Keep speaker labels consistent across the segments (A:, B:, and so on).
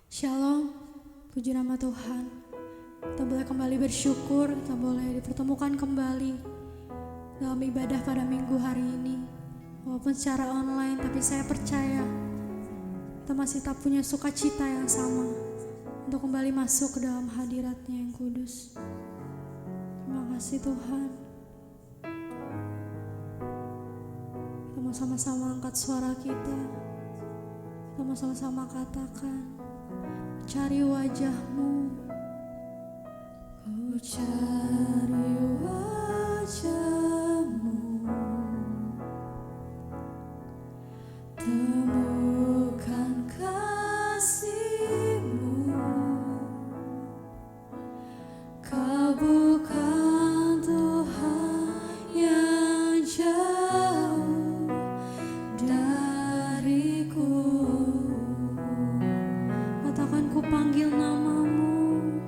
A: Shalom, puji nama Tuhan. Kita boleh kembali bersyukur, kita boleh dipertemukan kembali dalam ibadah pada minggu hari ini. Walaupun secara online, tapi saya percaya kita masih tak punya sukacita yang sama untuk kembali masuk ke dalam hadirat-Nya yang kudus. Terima kasih Tuhan. Kita mau sama-sama angkat suara kita. Kita mau sama-sama katakan, cari wajah-Mu. Ku cari wajah-Mu, temukan kasih-Mu. Kau bukan Tuhan yang jauh dariku. Katakan, ku panggil nama-Mu,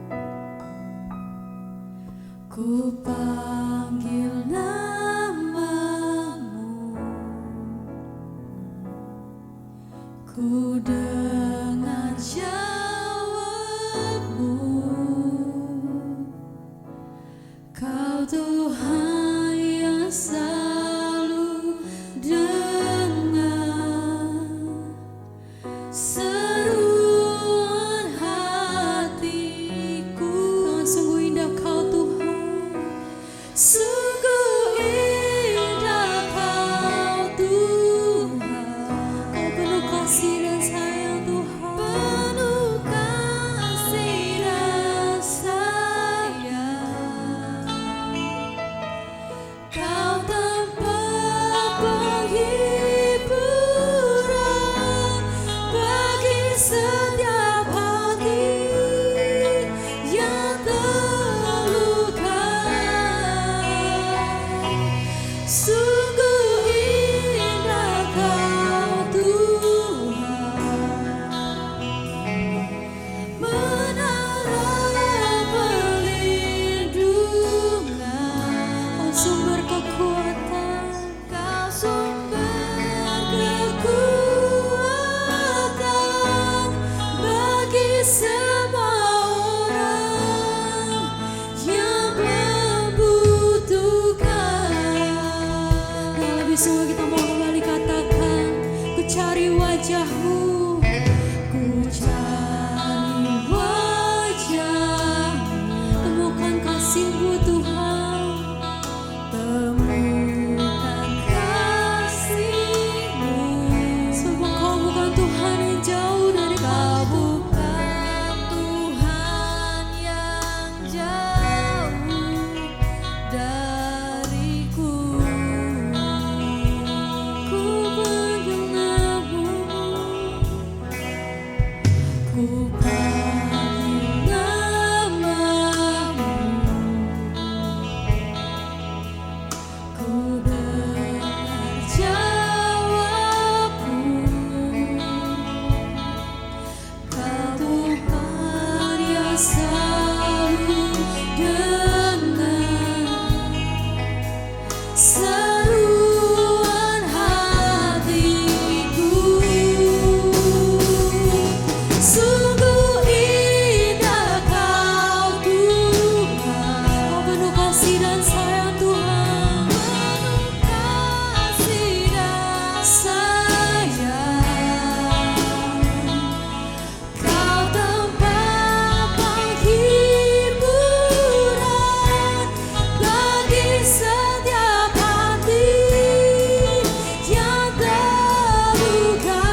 A: ku panggil nama-Mu, ku dengar jawab-Mu. Kau Tuhan yang selalu dengar seruan hatiku. Sungguh indah Kau Tuhan, sungguh indah Kau Tuhan. Kau penuh kasih dan sayang Tuhan, penuh kasih dan sayang. Kau tempat penghiburan bagi setiap hati yang terluka. Sungguh indah Kau Tuhan, menara perlindungan. Kau sumber kekuatan, Kau sumber kekuatan bagi semua orang yang membutuhkan. Nah, lebih sungguh kita mau kembali katakan, ku cari wajah-Mu, ku cari wajah-Mu, temukan kasih-Mu Tuhan, temukan kasih-Mu. Sebab Kau bukan Tuhan yang jauh dari Kau bukan Tuhan yang jauh dariku. Ku panggil nama-Mu, ku panggil nama-Mu, ku dengar jawab-Mu. Kau Tuhan yang selalu dengar seruan hatiku. Sungguh indah Kau Tuhan, Kau penuh kasih dan sayang Tuhan, penuh kasih dan sayang. Kau tempat penghiburan bagi setiap hati yang terluka.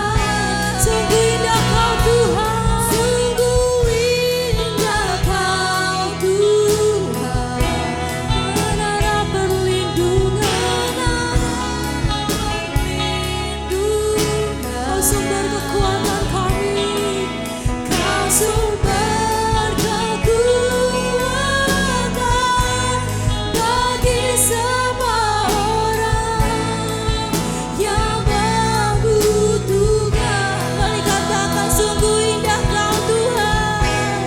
A: Sungguh indah Kau Tuhan, sungguh indah Kau Tuhan, menara perlindungan, Kau sumber kekuatan kami, Kau sumber kekuatan bagi semua orang yang membutuhkan. Mari katakan, sungguh indah Kau Tuhan,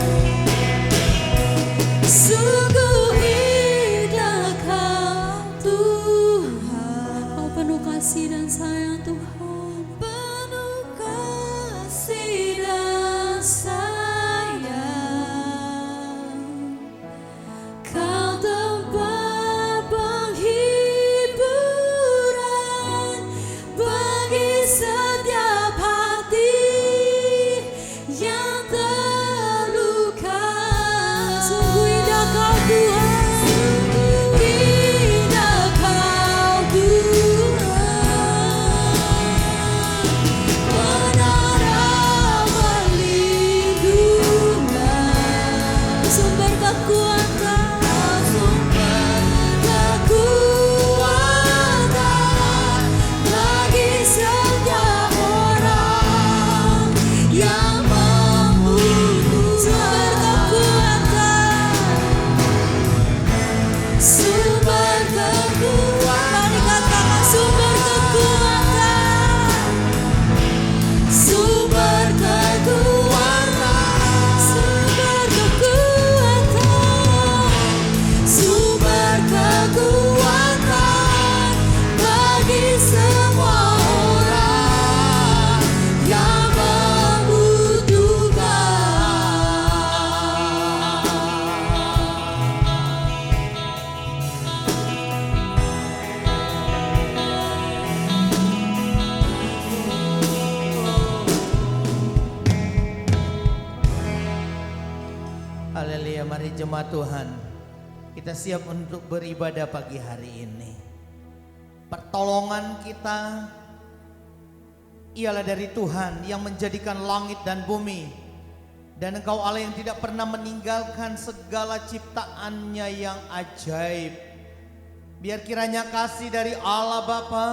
A: sungguh indah Kau Tuhan. Kau penuh kasih dan sayang Tuhan, penuh kasih
B: mari jemaat Tuhan, kita siap untuk beribadah pagi hari ini. Pertolongan kita ialah dari Tuhan yang menjadikan langit dan bumi. Dan Engkau Allah yang tidak pernah meninggalkan segala ciptaannya yang ajaib. Biar kiranya kasih dari Allah Bapa,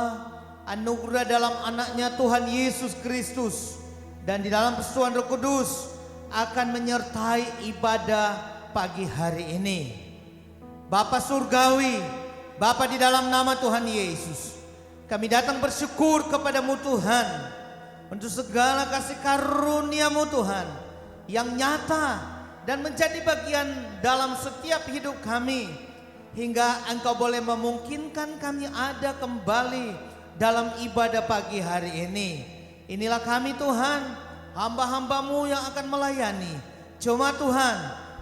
B: anugerah dalam anaknya Tuhan Yesus Kristus, dan di dalam persekutuan Roh Kudus akan menyertai ibadah pagi hari ini. Bapa Surgawi, Bapa di dalam nama Tuhan Yesus, kami datang bersyukur kepadamu Tuhan, untuk segala kasih karunia-Mu Tuhan, yang nyata dan menjadi bagian dalam setiap hidup kami, hingga Engkau boleh memungkinkan kami ada kembali dalam ibadah pagi hari ini. Inilah kami Tuhan, hamba-hamba-Mu yang akan melayani. Cuma Tuhan,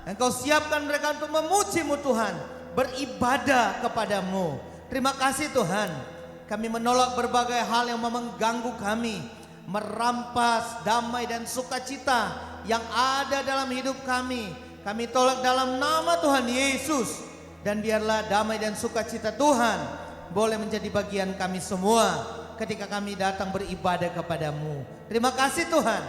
B: Engkau siapkan mereka untuk memuji-Mu Tuhan, beribadah kepadamu. Terima kasih Tuhan, kami menolak berbagai hal yang mengganggu kami, merampas damai dan sukacita yang ada dalam hidup kami. Kami tolak dalam nama Tuhan Yesus, dan biarlah damai dan sukacita Tuhan boleh menjadi bagian kami semua ketika kami datang beribadah kepadamu. Terima kasih Tuhan,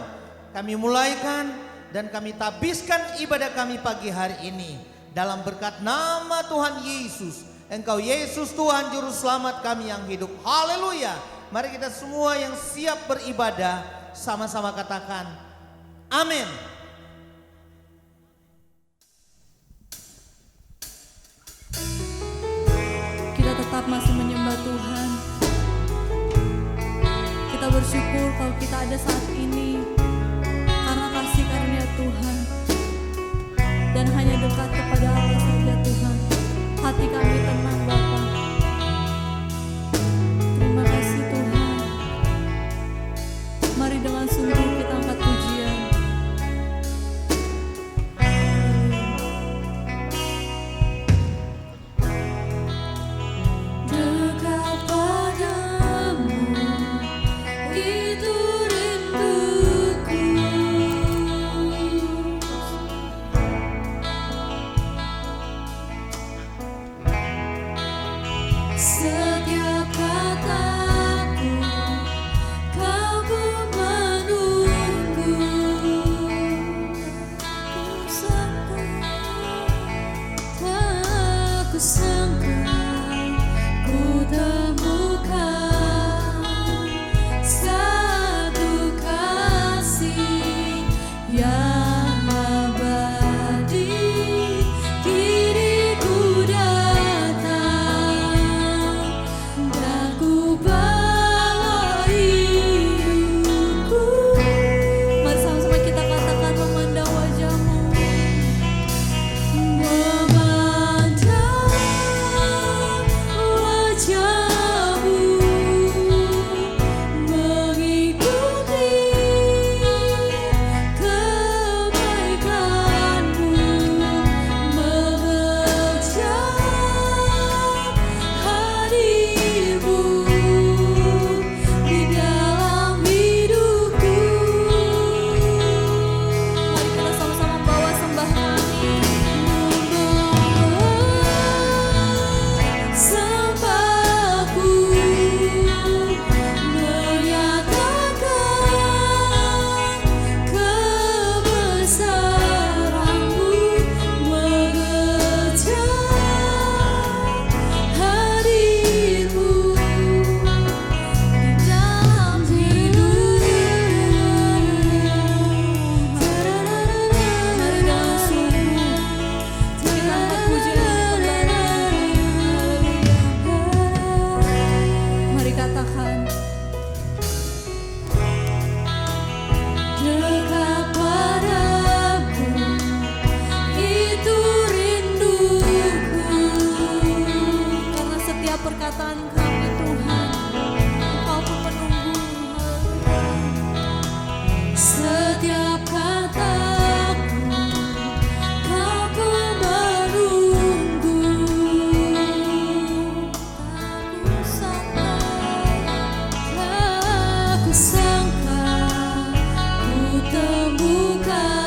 B: kami mulaikan dan kami tabiskan ibadah kami pagi hari ini dalam berkat nama Tuhan Yesus. Engkau Yesus Tuhan Juru Selamat kami yang hidup. Haleluya. Mari kita semua yang siap beribadah sama-sama katakan amin.
A: Kita tetap masih menyembah Tuhan. Kita bersyukur kalau kita ada saat ini karena kasih karunia Tuhan, dan hanya dekat kepada Allah saja Tuhan. Hati kami tenang Bapa. Terima kasih Tuhan. Mari dengan sungguh kita angkat pujian. Dekat padamu itu rinduku. Setiap kataku kau pun menunggu. Tak kusangka ku temukan satu kasih yang abadi. Kini ku datang dan ku bawa hidupku. Mari sama-sama kita katakan memandang wajah-Mu, memandang wajah-Mu, mengikuti kebaikan-Mu, mengejar hadir-Mu di dalam hidupku. Mari kita sama-sama bawa sembah kami, sembahku menyatakan kebesaran-Mu, mengejar hadir-Mu di dalam hidup. Mari dengan sungguh kita angkat pujian kembali. Mari katakan dekat padamu itu rinduku. Karena setiap perkataan kami Tuhan, Engkau pun menunggu. Setiap kataku Kau pun menunggu. Tak kusangka ku temukan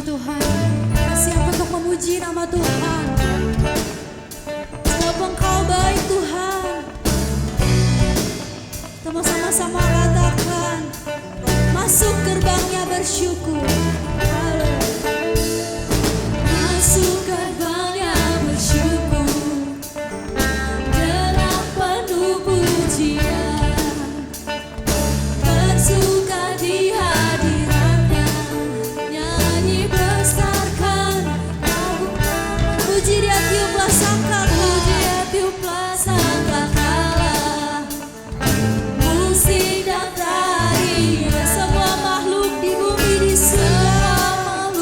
A: Tuhan. Siap untuk memuji nama Tuhan. Sebab Engkau baik Tuhan. Kita sama-sama katakan, masuk gerbangnya bersyukur. Haleluya. Masuk gerbangnya bersyukur dengan penuh pujian, bersuka di hadiratnya, nyanyi besarkan lagu. Puji dia tiuplah sangkakala, puji dia tiuplah sangkakala, musik dan tarian semua makhluk di bumi di segala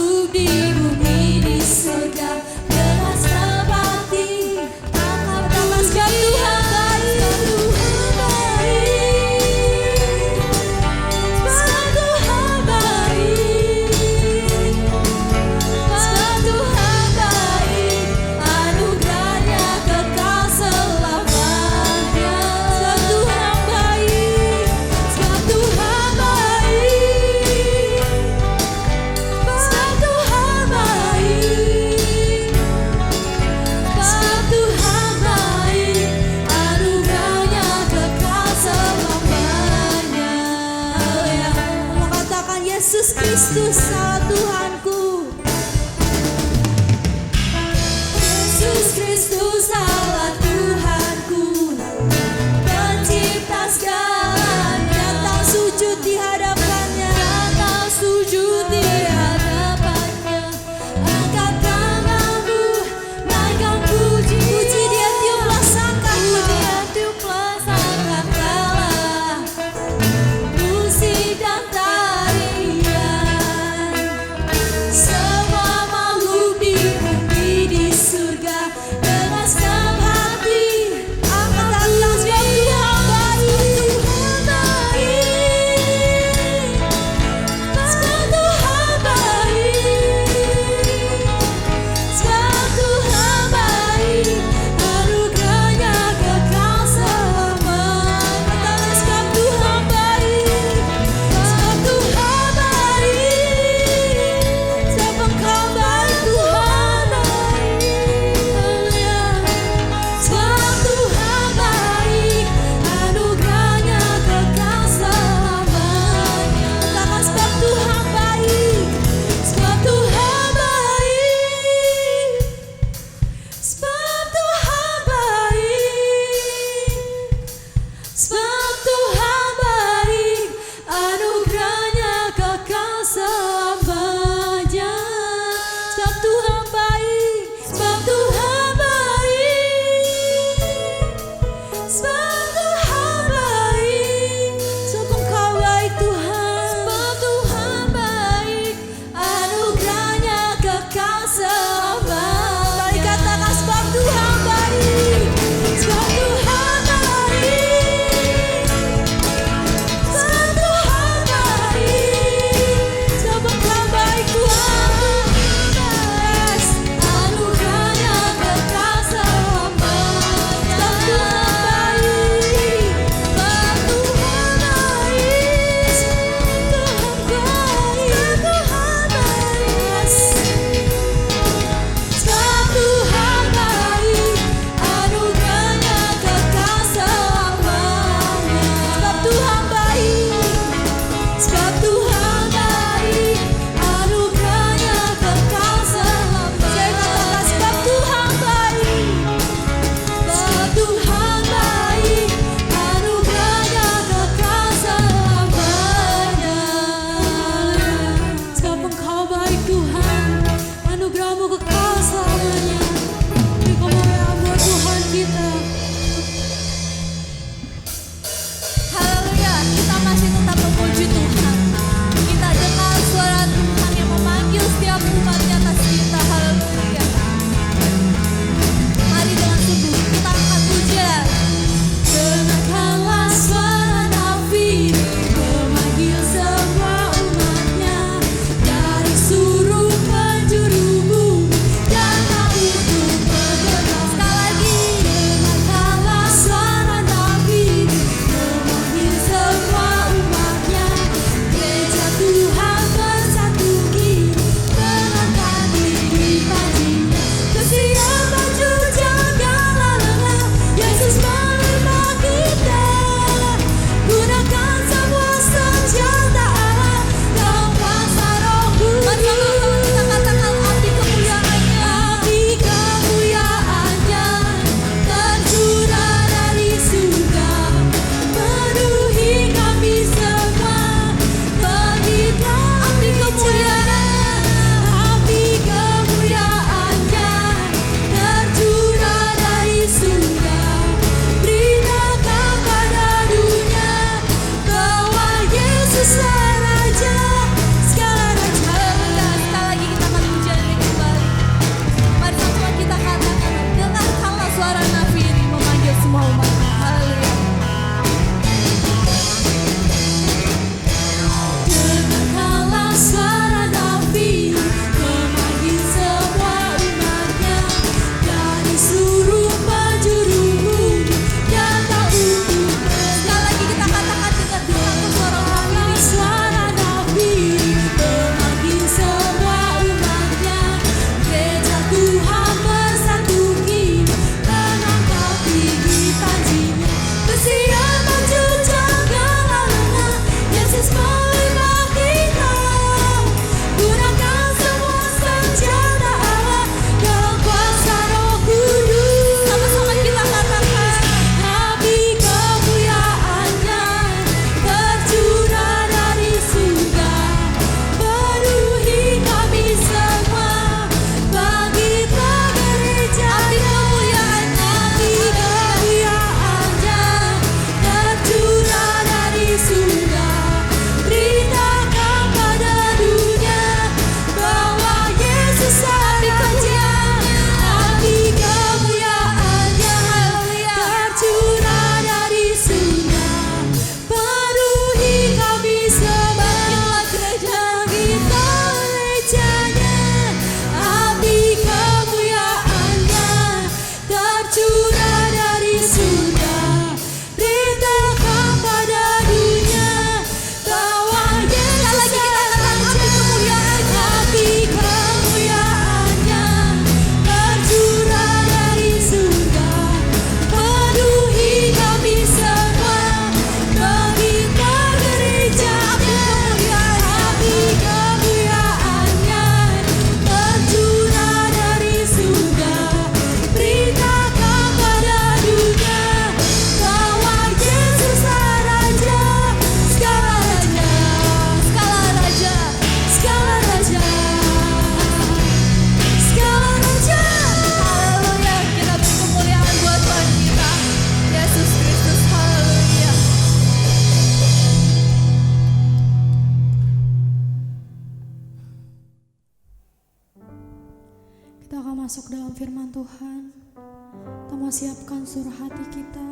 A: masuk dalam firman Tuhan. Kita mau siapkan suara hati kita.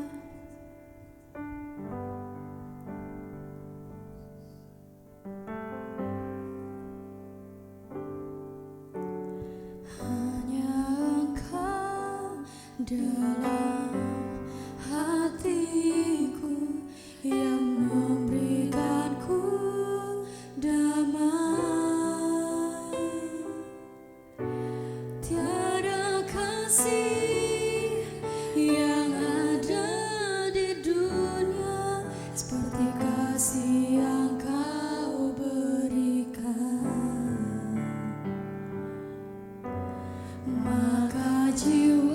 A: Hanya Engkau dalam hatiku yang memberikanku damai. Tiada kasih yang ada di dunia seperti kasih yang Kau berikan. Maka jiwaku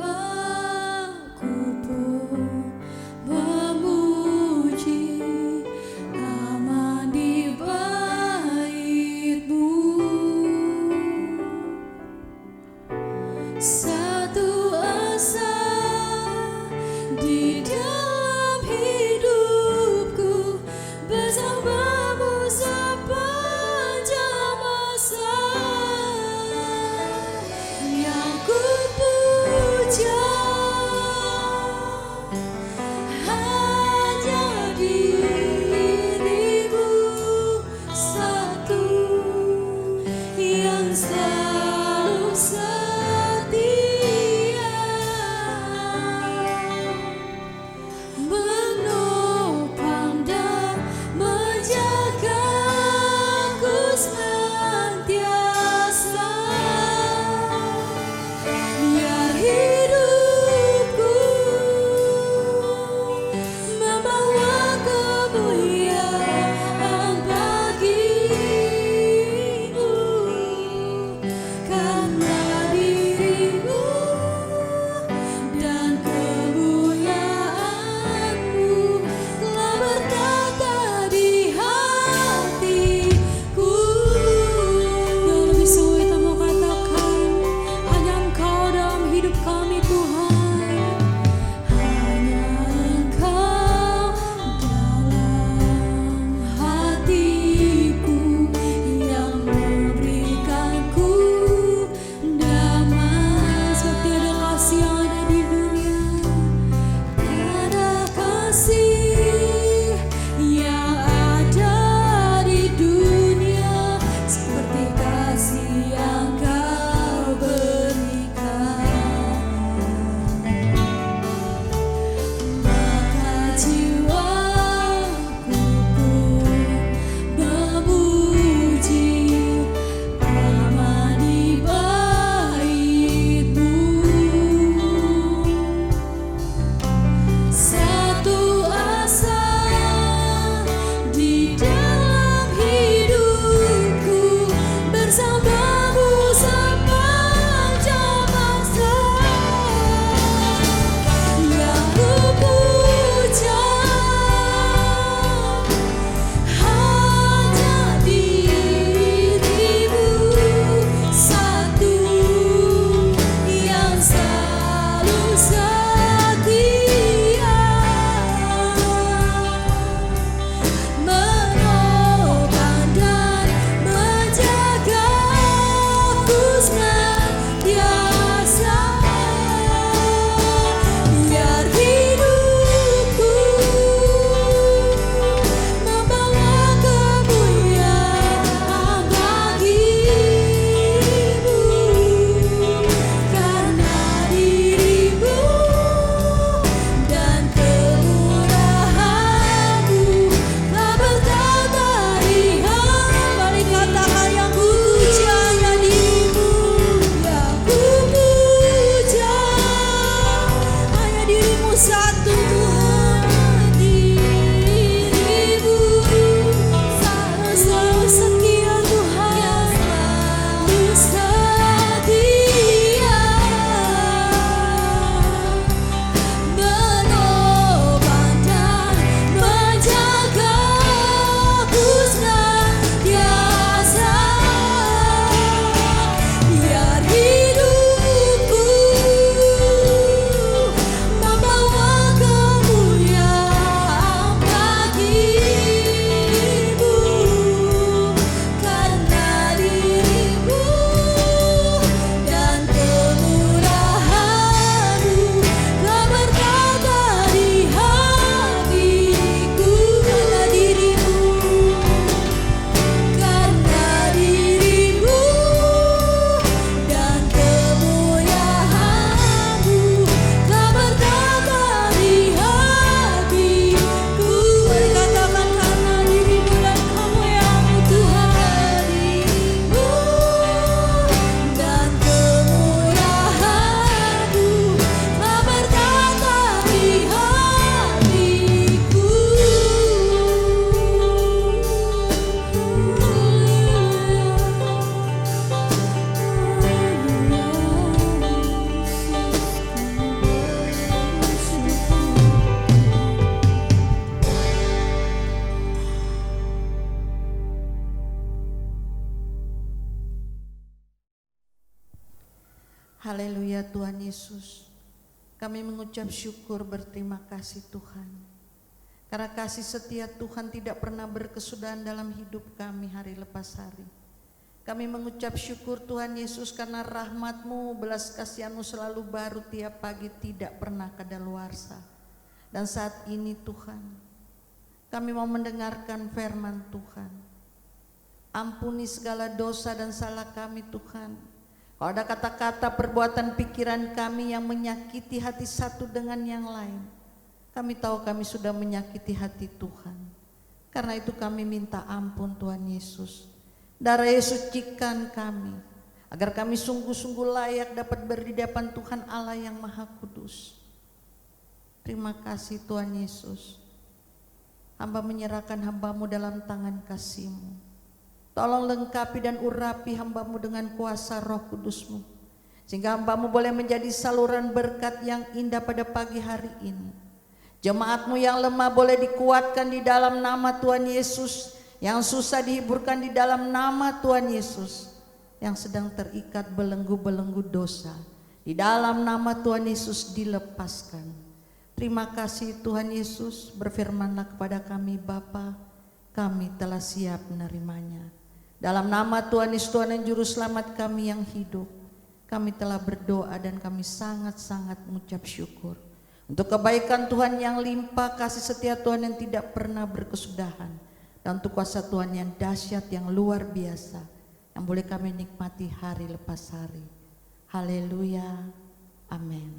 C: Haleluya Tuhan Yesus. Kami mengucap syukur berterima kasih Tuhan. Karena kasih setia Tuhan tidak pernah berkesudahan dalam hidup kami hari lepas hari. Kami mengucap syukur Tuhan Yesus karena rahmat-Mu, belas kasihan-Mu selalu baru tiap pagi, tidak pernah kadaluarsa. Dan saat ini Tuhan, kami mau mendengarkan firman Tuhan. Ampuni segala dosa dan salah kami Tuhan. Kalau ada kata-kata, perbuatan, pikiran kami yang menyakiti hati satu dengan yang lain, kami tahu kami sudah menyakiti hati Tuhan. Karena itu kami minta ampun Tuhan Yesus. Darah Yesus sucikan kami, agar kami sungguh-sungguh layak dapat berhadapan Tuhan Allah yang Maha Kudus. Terima kasih Tuhan Yesus. Hamba menyerahkan hamba-Mu dalam tangan kasih-Mu. Tolong lengkapi dan urapi hamba-Mu dengan kuasa Roh Kudus-Mu, sehingga hamba-Mu boleh menjadi saluran berkat yang indah pada pagi hari ini. Jemaat-Mu yang lemah boleh dikuatkan di dalam nama Tuhan Yesus, yang susah dihiburkan di dalam nama Tuhan Yesus, yang sedang terikat belenggu-belenggu dosa di dalam nama Tuhan Yesus dilepaskan. Terima kasih Tuhan Yesus, berfirmanlah kepada kami Bapa, kami telah siap menerimanya. Dalam nama Tuhan Yesus, Tuhan dan Juru Selamat kami yang hidup, kami telah berdoa dan kami sangat-sangat mengucap syukur untuk kebaikan Tuhan yang limpah, kasih setia Tuhan yang tidak pernah berkesudahan, dan untuk kuasa Tuhan yang dahsyat, yang luar biasa, yang boleh kami nikmati hari lepas hari. Haleluya, amin.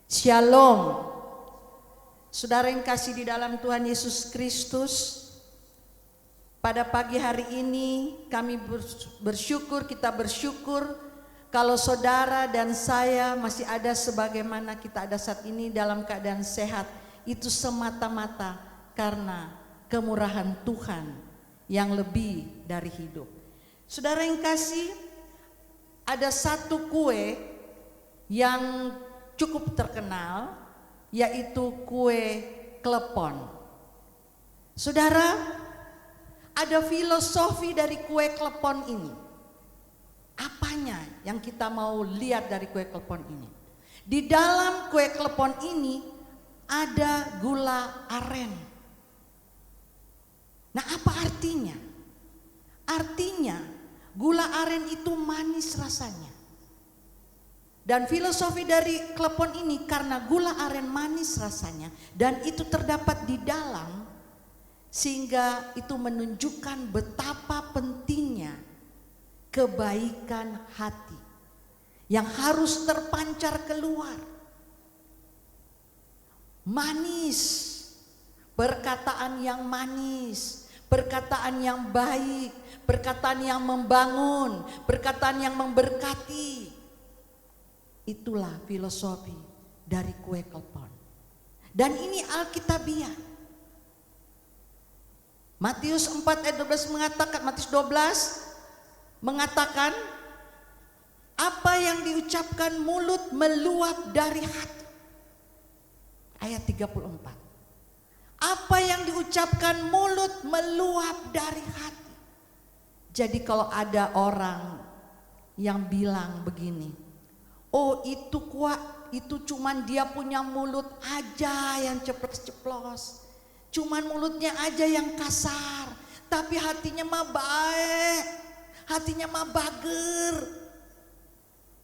C: Shalom. Saudara yang kasih di dalam Tuhan Yesus Kristus, pada pagi hari ini kami bersyukur, kita bersyukur kalau saudara dan saya masih ada sebagaimana kita ada saat ini dalam keadaan sehat. Itu semata-mata karena kemurahan Tuhan yang lebih dari hidup. Saudara yang kasih, ada satu kue yang cukup terkenal, yaitu kue klepon. Saudara, ada filosofi dari kue klepon ini. Apanya yang kita mau lihat dari kue klepon ini? Di dalam kue klepon ini ada gula aren. Nah, apa artinya? Artinya gula aren itu manis rasanya. Dan filosofi dari klepon ini, karena gula aren manis rasanya dan itu terdapat di dalam, sehingga itu menunjukkan betapa pentingnya kebaikan hati yang harus terpancar keluar. Manis, perkataan yang manis, perkataan yang baik, perkataan yang membangun, perkataan yang memberkati. Itulah filosofi dari kue klepon. Dan ini Alkitabiah. Matius 4 ayat 12 mengatakan, Matius 12 mengatakan, apa yang diucapkan mulut meluap dari hati. Ayat 34. Apa yang diucapkan mulut meluap dari hati. Jadi kalau ada orang yang bilang begini, oh itu kuat, itu cuman dia punya mulut aja yang ceplos-ceplos, cuman mulutnya aja yang kasar, tapi hatinya mah baik, hatinya mah bager.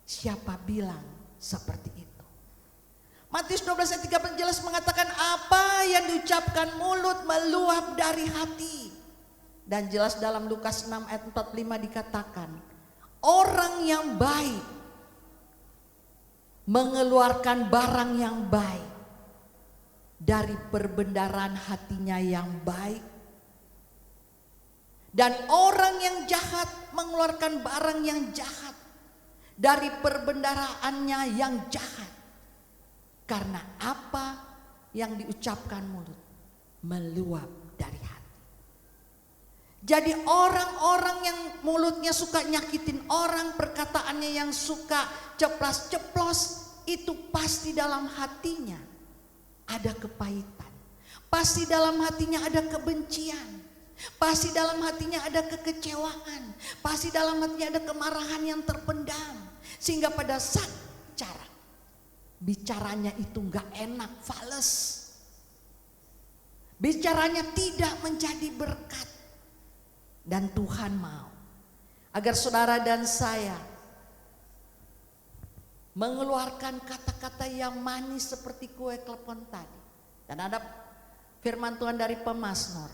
C: Siapa bilang seperti itu? Matius 12 ayat 13 jelas mengatakan apa yang diucapkan mulut meluap dari hati. Dan jelas dalam Lukas 6 ayat 45 dikatakan, orang yang baik mengeluarkan barang yang baik dari perbendaharaan hatinya yang baik, dan orang yang jahat mengeluarkan barang yang jahat dari perbendaharaannya yang jahat. Karena apa yang diucapkan mulut meluap dari hati. Jadi orang-orang yang mulutnya suka nyakitin orang, perkataannya yang suka ceplas-ceplos, itu pasti dalam hatinya ada kepahitan. Pasti dalam hatinya ada kebencian. Pasti dalam hatinya ada kekecewaan. Pasti dalam hatinya ada kemarahan yang terpendam. Sehingga pada saat bicaranya itu gak enak, fales. Bicaranya tidak menjadi berkat. Dan Tuhan mau agar saudara dan saya mengeluarkan kata-kata yang manis seperti kue klepon tadi. Dan ada firman Tuhan dari pemazmur.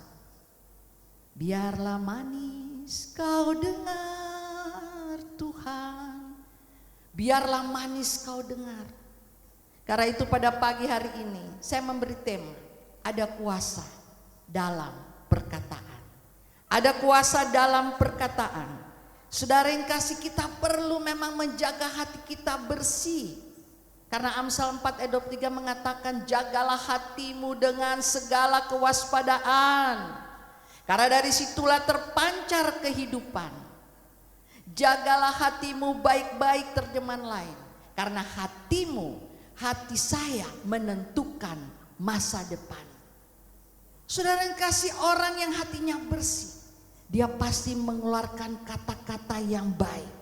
C: Biarlah manis kau dengar Tuhan. Biarlah manis kau dengar. Karena itu pada pagi hari ini saya memberi tema. Ada kuasa dalam perkataan. Ada kuasa dalam perkataan. Saudara yang kasih, kita perlu memang menjaga hati kita bersih. Karena Amsal 4 ayat 23 mengatakan, jagalah hatimu dengan segala kewaspadaan. Karena dari situlah terpancar kehidupan. Jagalah hatimu baik-baik, terjemahan lain. Karena hatimu, hati saya menentukan masa depan. Saudara yang kasih, orang yang hatinya bersih, dia pasti mengeluarkan kata-kata yang baik.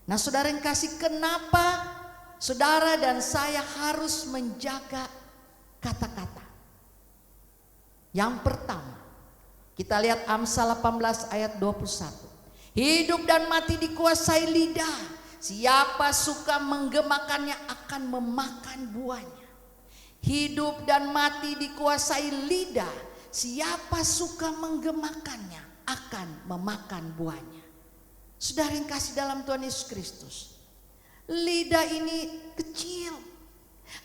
C: Nah saudara yang kasih, kenapa saudara dan saya harus menjaga kata-kata? Yang pertama, kita lihat Amsal 18 ayat 21. Hidup dan mati dikuasai lidah. Siapa suka menggemakannya akan memakan buahnya. Hidup dan mati dikuasai lidah. Siapa suka menggemakannya akan memakan buahnya. Saudara yang kasih dalam Tuhan Yesus Kristus, lidah ini kecil,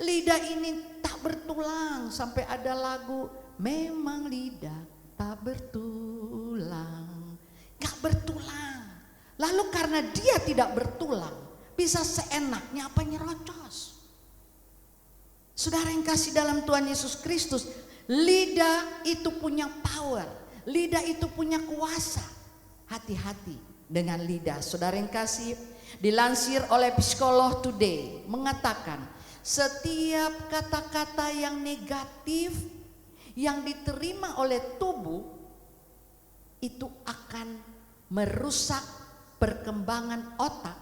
C: lidah ini tak bertulang. Sampai ada lagu, memang lidah tak bertulang, gak bertulang. Lalu karena dia tidak bertulang, bisa seenaknya apa nyerocos. Saudara yang kasih dalam Tuhan Yesus Kristus, lidah itu punya power, lidah itu punya kuasa. Hati-hati dengan lidah. Saudara yang kasih, dilansir oleh Psikolog Today mengatakan, setiap kata-kata yang negatif yang diterima oleh tubuh itu akan merusak perkembangan otak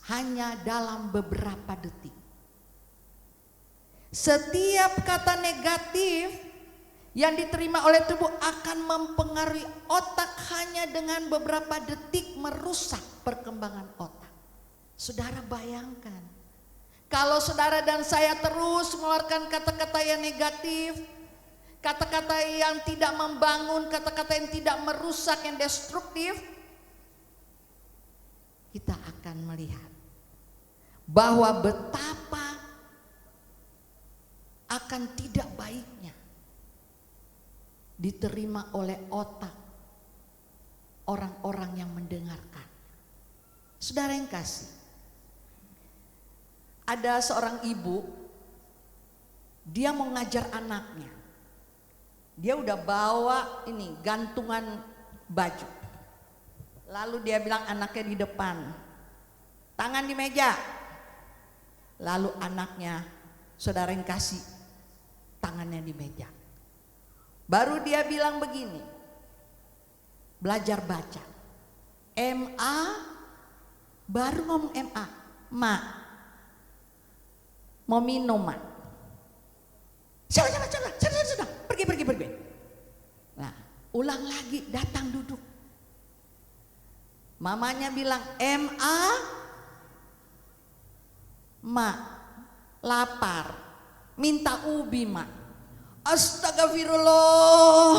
C: hanya dalam beberapa detik. Setiap kata negatif yang diterima oleh tubuh akan mempengaruhi otak hanya dengan beberapa detik, merusak perkembangan otak. Saudara bayangkan, kalau saudara dan saya terus mengeluarkan kata-kata yang negatif, kata-kata yang tidak membangun, kata-kata yang tidak merusak, yang destruktif, kita akan melihat bahwa betapa akan tidak baiknya diterima oleh otak orang-orang yang mendengarkan. Saudara yang kasih, ada seorang ibu, dia mau ngajar anaknya. Dia udah bawa ini gantungan baju. Lalu dia bilang anaknya di depan, tangan di meja. Lalu anaknya, saudara yang kasih, tangannya di meja. Baru dia bilang begini, belajar baca. MA, baru ngomong MA, Ma, mau minum Ma. Sudah, pergi. Nah, ulang lagi, datang duduk. Mamanya bilang, MA, Ma, lapar, minta ubi Ma. Astagfirullah.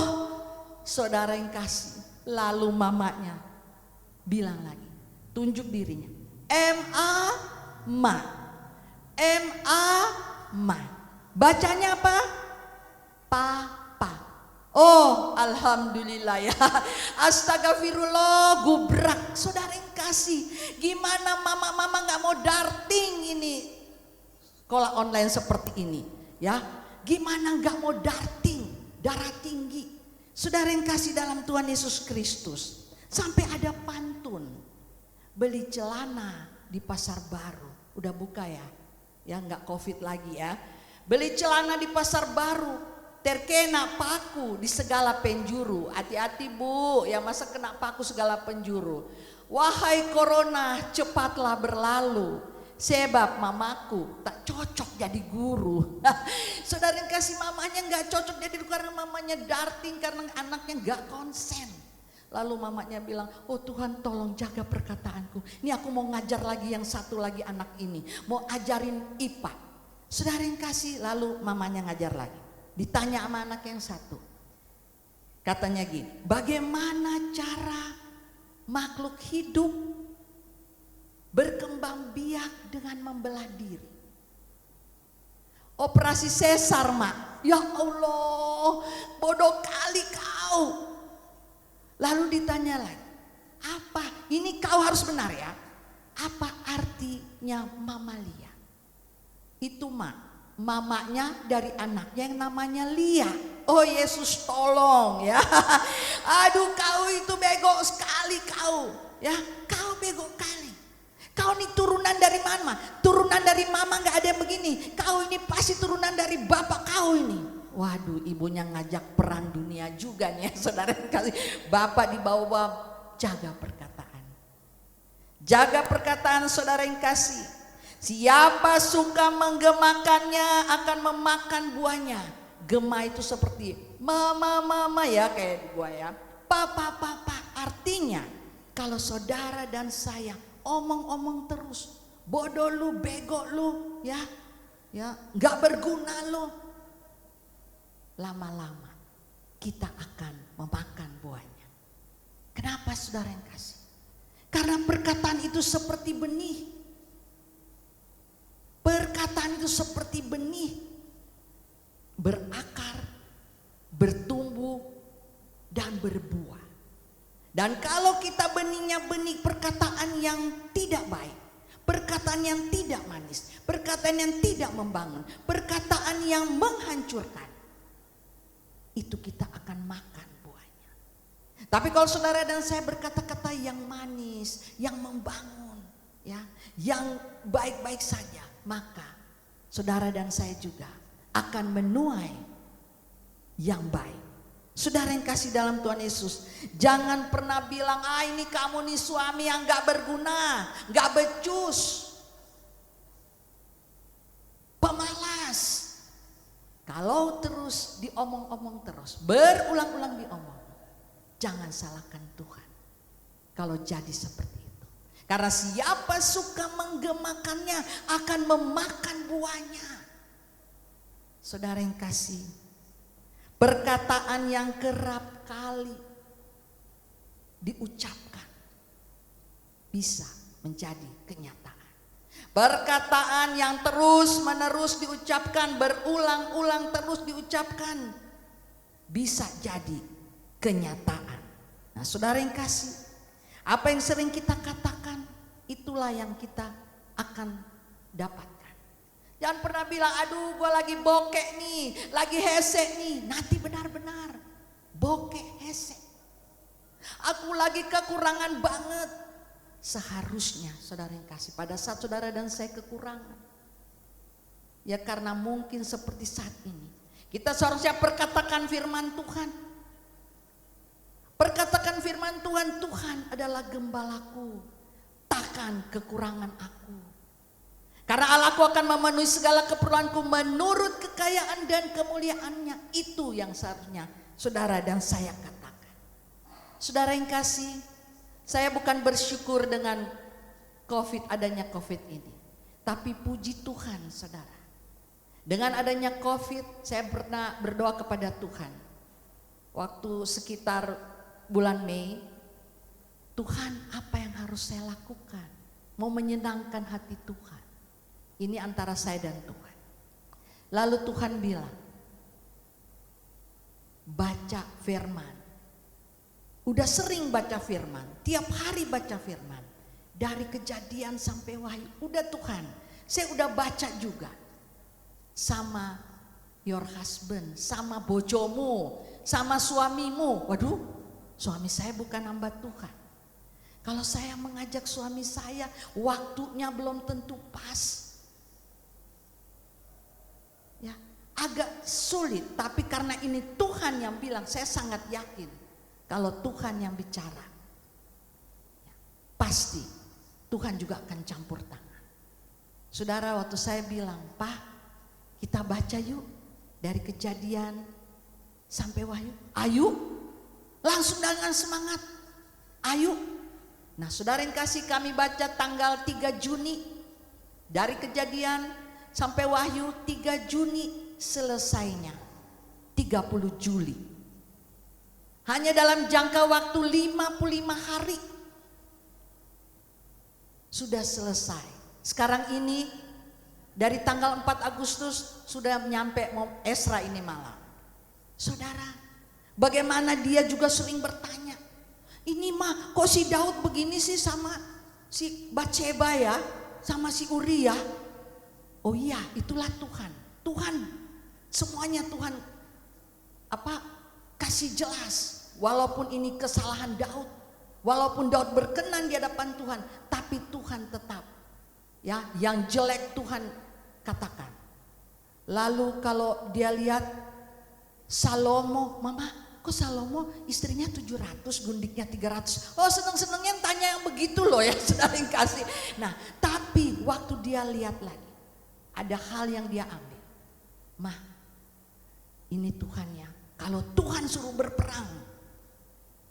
C: Saudara yang kasih, lalu mamanya bilang lagi, tunjuk dirinya, MA, Ma, MA, Ma. Bacanya apa? Papa. Oh, alhamdulillah ya. Astagfirullah, gubrak. Saudara yang kasih, gimana mama-mama gak mau darting ini sekolah online seperti ini ya? Gimana gak mau darting, darah tinggi. Saudara yang kasih dalam Tuhan Yesus Kristus, sampai ada pantun, beli celana di pasar baru. Udah buka ya gak covid lagi ya. Beli celana di pasar baru, terkena paku di segala penjuru. Hati-hati Bu, ya masa kena paku segala penjuru. Wahai corona, cepatlah berlalu, sebab mamaku tak cocok jadi guru. Saudara yang kasih, mamanya nggak cocok jadi guru karena mamanya darting, karena anaknya nggak konsen. Lalu mamanya bilang, oh Tuhan tolong jaga perkataanku. Ini aku mau ngajar lagi yang satu lagi anak ini, mau ajarin IPA. Saudara yang kasih, lalu mamanya ngajar lagi. Ditanya sama anak yang satu, katanya gini, bagaimana cara makhluk hidup berkembang biak dengan membelah diri? Operasi sesar, Mak. Ya Allah, bodoh kali kau. Lalu ditanya lagi, apa? Ini kau harus benar ya. Apa artinya mamalia? Itu Mak, mamanya dari anaknya yang namanya Lia. Oh Yesus tolong ya. Aduh kau itu bego sekali kau. Ya, kau bego kali. Kau ini turunan dari mana? Turunan dari mama gak ada yang begini. Kau ini pasti turunan dari bapak kau ini. Waduh, ibunya ngajak perang dunia juga nih ya, saudara kasih. Bapak dibawa jaga perkataan. Jaga perkataan, saudara yang kasih. Siapa suka menggemakannya akan memakan buahnya. Gema itu seperti mama ya, kayak gua ya. Papa artinya kalau saudara dan saya omong-omong terus, bodoh lu, bego lu, ya, nggak berguna lu, lama-lama kita akan memakan buahnya. Kenapa saudara yang kasih? Karena perkataan itu seperti benih. Perkataan itu seperti benih, berakar, bertumbuh, dan berbuah. Dan kalau kita benihnya benih perkataan yang tidak baik, perkataan yang tidak manis, perkataan yang tidak membangun, perkataan yang menghancurkan, itu kita akan makan buahnya. Tapi kalau saudara dan saya berkata-kata yang manis, yang membangun, ya, yang baik-baik saja, maka saudara dan saya juga akan menuai yang baik. Saudara yang kasih dalam Tuhan Yesus, jangan pernah bilang, ini kamu nih suami yang gak berguna, gak becus, pemalas. Kalau terus diomong-omong terus, berulang-ulang diomong, jangan salahkan Tuhan kalau jadi seperti itu. Karena siapa suka menggemakannya akan memakan buahnya. Saudara yang kasih, perkataan yang kerap kali diucapkan bisa menjadi kenyataan. Perkataan yang terus menerus diucapkan, berulang-ulang terus diucapkan, bisa jadi kenyataan. Nah saudara yang kasih, apa yang sering kita katakan, itulah yang kita akan dapatkan. Jangan pernah bilang, aduh gue lagi bokek nih, lagi hese nih. Nanti benar-benar bokek hese. Aku lagi kekurangan banget. Seharusnya saudara yang kasih, pada saat saudara dan saya kekurangan, ya karena mungkin seperti saat ini, kita seharusnya perkatakan firman Tuhan. Perkatakan firman Tuhan, Tuhan adalah gembalaku, takkan kekurangan aku. Karena Allahku akan memenuhi segala keperluanku menurut kekayaan dan kemuliaannya. Itu yang seharusnya saudara dan saya katakan. Saudara yang kasih, saya bukan bersyukur dengan adanya COVID ini. Tapi puji Tuhan saudara. Dengan adanya COVID, saya pernah berdoa kepada Tuhan. Waktu sekitar bulan Mei, Tuhan apa yang harus saya lakukan? Mau menyenangkan hati Tuhan. Ini antara saya dan Tuhan. Lalu Tuhan bilang, baca firman. Udah sering baca firman, tiap hari baca firman. Dari Kejadian sampai Wahyu, udah Tuhan, saya udah baca juga. Sama your husband, sama bojomu, sama suamimu. Waduh, suami saya bukan hamba Tuhan. Kalau saya mengajak suami saya, waktunya belum tentu pas. Ya, agak sulit, tapi karena ini Tuhan yang bilang, saya sangat yakin kalau Tuhan yang bicara. Ya. pasti Tuhan juga akan campur tangan. Saudara, waktu saya bilang, Pak, kita baca yuk dari Kejadian sampai Wahyu. Ayo, langsung dengan semangat. Ayo. Nah, saudara yang kasih, kami baca tanggal 3 Juni dari Kejadian sampai Wahyu 3 Juni, selesainya 30 Juli. Hanya dalam jangka waktu 55 hari sudah selesai. Sekarang ini dari tanggal 4 Agustus sudah nyampe Esra ini malam. Saudara, bagaimana dia juga sering bertanya, ini mah kok si Daud begini sih sama si Batseba ya, sama si Uria. Oh iya, itulah Tuhan. Tuhan, semuanya Tuhan kasih jelas. Walaupun ini kesalahan Daud, walaupun Daud berkenan di hadapan Tuhan, tapi Tuhan tetap ya, yang jelek Tuhan katakan. Lalu kalau dia lihat Salomo, mama kok Salomo istrinya 700, gundiknya 300. Oh, seneng-senengnya tanya yang begitu loh ya, saudara yang kasih. Nah, tapi waktu dia lihat lagi, ada hal yang dia ambil. Mah, ini Tuhannya. Kalau Tuhan suruh berperang,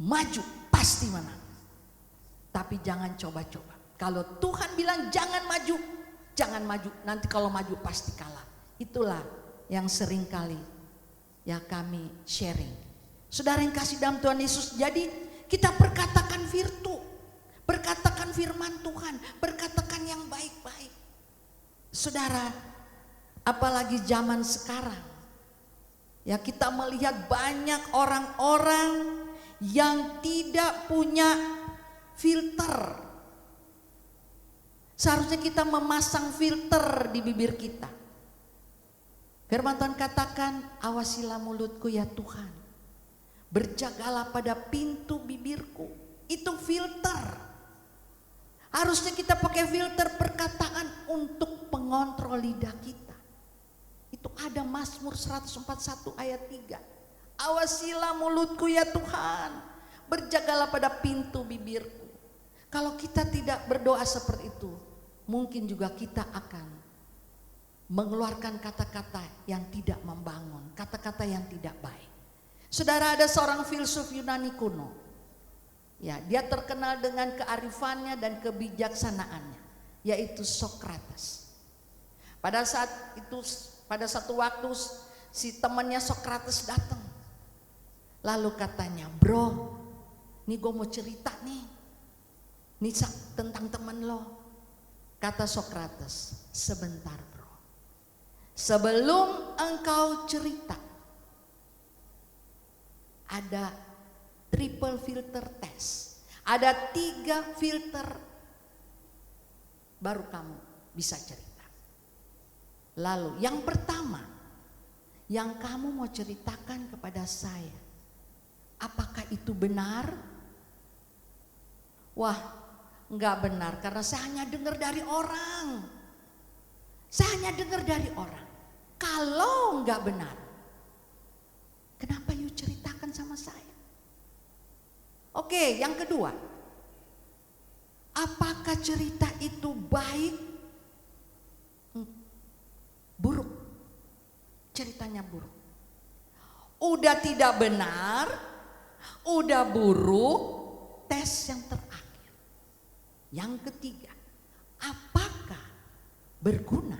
C: maju pasti menang. Tapi jangan coba-coba. Kalau Tuhan bilang jangan maju, jangan maju. Nanti kalau maju pasti kalah. Itulah yang sering kali ya kami sharing. Saudara yang kasih dalam Tuhan Yesus, jadi kita perkatakan virtu, perkatakan firman Tuhan, perkatakan yang baik-baik. Saudara, apalagi zaman sekarang, ya kita melihat banyak orang-orang yang tidak punya filter. Seharusnya kita memasang filter di bibir kita. Firman Tuhan katakan, awasilah mulutku ya Tuhan, berjagalah pada pintu bibirku. Itu filter. Harusnya kita pakai filter perkataan untuk pengontrol lidah kita. Itu ada Mazmur 141 ayat 3. Awasilah mulutku ya Tuhan, berjagalah pada pintu bibirku. Kalau kita tidak berdoa seperti itu, mungkin juga kita akan mengeluarkan kata-kata yang tidak membangun, kata-kata yang tidak baik. Saudara, ada seorang filsuf Yunani kuno. Ya, dia terkenal dengan kearifannya dan kebijaksanaannya, yaitu Socrates. Pada saat itu, pada satu waktu si temannya Socrates datang. Lalu katanya, bro, nih gue mau cerita nih tentang temen lo. Kata Socrates, sebentar bro, sebelum engkau cerita, ada triple filter test, ada 3 filter, baru kamu bisa cerita. Lalu yang pertama, yang kamu mau ceritakan kepada saya, apakah itu benar? Wah, enggak benar, karena saya hanya dengar dari orang. Saya hanya dengar dari orang. Kalau enggak benar, kenapa you ceritakan sama saya? Oke, yang kedua, apakah cerita itu baik? Buruk. Ceritanya buruk. Udah tidak benar, udah buruk, tes yang terakhir. Yang ketiga, apakah berguna?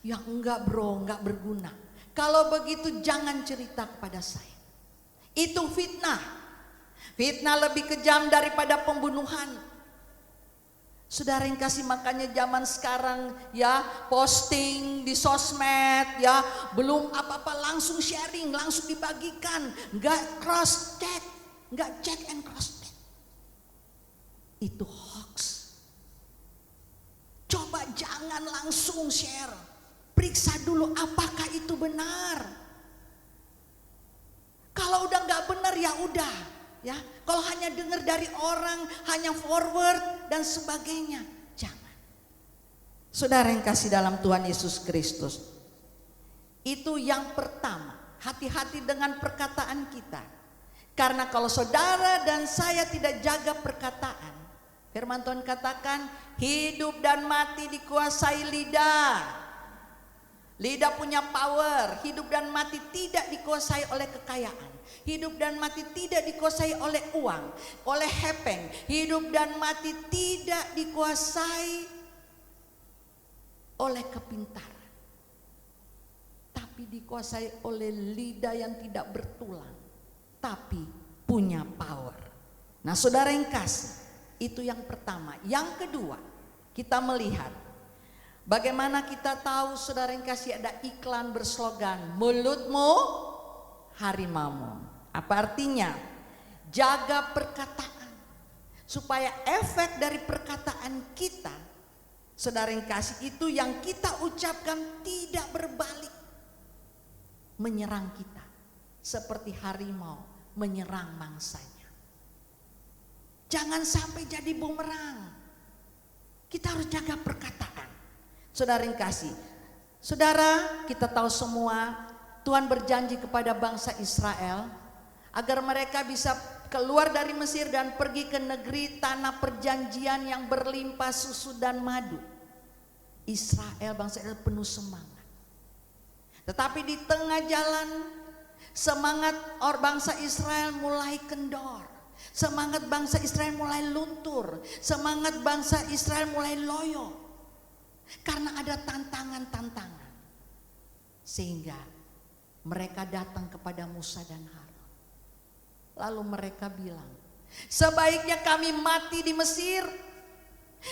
C: Ya enggak bro, enggak berguna. Kalau begitu jangan cerita kepada saya. Itu fitnah. Fitnah lebih kejam daripada pembunuhan. Saudara yang kasih, makanya zaman sekarang ya posting di sosmed ya, belum apa-apa langsung sharing, langsung dibagikan, enggak cross check, enggak check and cross check. Itu hoax. Coba jangan langsung share, periksa dulu apakah itu benar. Kalau udah enggak benar ya udah. Ya, kalau hanya dengar dari orang, hanya forward dan sebagainya, jangan. Saudara yang kasih dalam Tuhan Yesus Kristus, itu yang pertama, hati-hati dengan perkataan kita. Karena kalau saudara dan saya tidak jaga perkataan, firman Tuhan katakan hidup dan mati dikuasai lidah. Lidah punya power. Hidup dan mati tidak dikuasai oleh kekayaan. Hidup dan mati tidak dikuasai oleh uang, oleh hepeng. Hidup dan mati tidak dikuasai oleh kepintaran, tapi dikuasai oleh lidah yang tidak bertulang, tapi punya power. Nah, saudara yang kasih, itu yang pertama. Yang kedua, kita melihat bagaimana kita tahu, saudara yang kasih, ada iklan berslogan mulutmu harimaumu. Apa artinya? Jaga perkataan supaya efek dari perkataan kita, saudara yang kasih, itu yang kita ucapkan tidak berbalik menyerang kita seperti harimau menyerang mangsanya. Jangan sampai jadi bumerang. Kita harus jaga perkataan. Saudara yang kasih, saudara, kita tahu semua Tuhan berjanji kepada bangsa Israel agar mereka bisa keluar dari Mesir dan pergi ke negeri tanah perjanjian yang berlimpah susu dan madu. Israel, bangsa Israel penuh semangat. Tetapi di tengah jalan semangat bangsa Israel mulai kendor. Semangat bangsa Israel mulai luntur. Semangat bangsa Israel mulai loyo. Karena ada tantangan-tantangan. Sehingga mereka datang kepada Musa dan Harun. Lalu mereka bilang, sebaiknya kami mati di Mesir,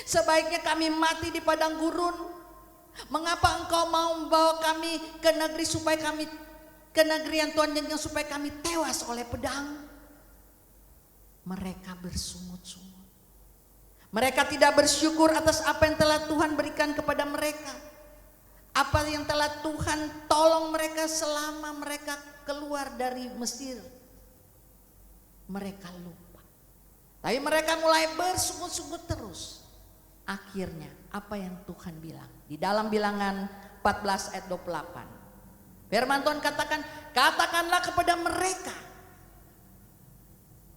C: sebaiknya kami mati di padang gurun. Mengapa engkau mau membawa kami ke negeri supaya kami, ke negeri yang Tuhan janjikan supaya kami tewas oleh pedang? Mereka bersungut-sungut. Mereka tidak bersyukur atas apa yang telah Tuhan berikan kepada mereka. Apa yang telah Tuhan tolong mereka selama mereka keluar dari Mesir. Mereka lupa. Tapi mereka mulai bersungut-sungut terus. Akhirnya apa yang Tuhan bilang di dalam Bilangan 14 ayat 28. Firman Tuhan katakan, katakanlah kepada mereka.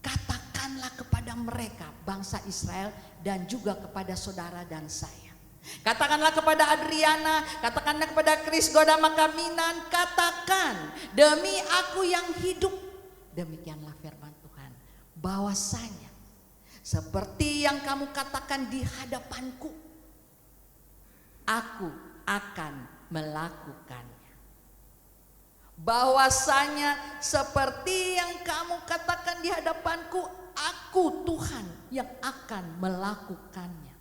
C: Katakanlah kepada mereka, bangsa Israel, dan juga kepada saudara dan saya. Katakanlah kepada Adriana, katakanlah kepada Kris Godama Kaminan, katakan, demi aku yang hidup. Demikianlah firman Tuhan, bahwasanya seperti yang kamu katakan di hadapanku, aku akan melakukannya. Bahwasanya seperti yang kamu katakan di hadapanku, aku Tuhan yang akan melakukannya.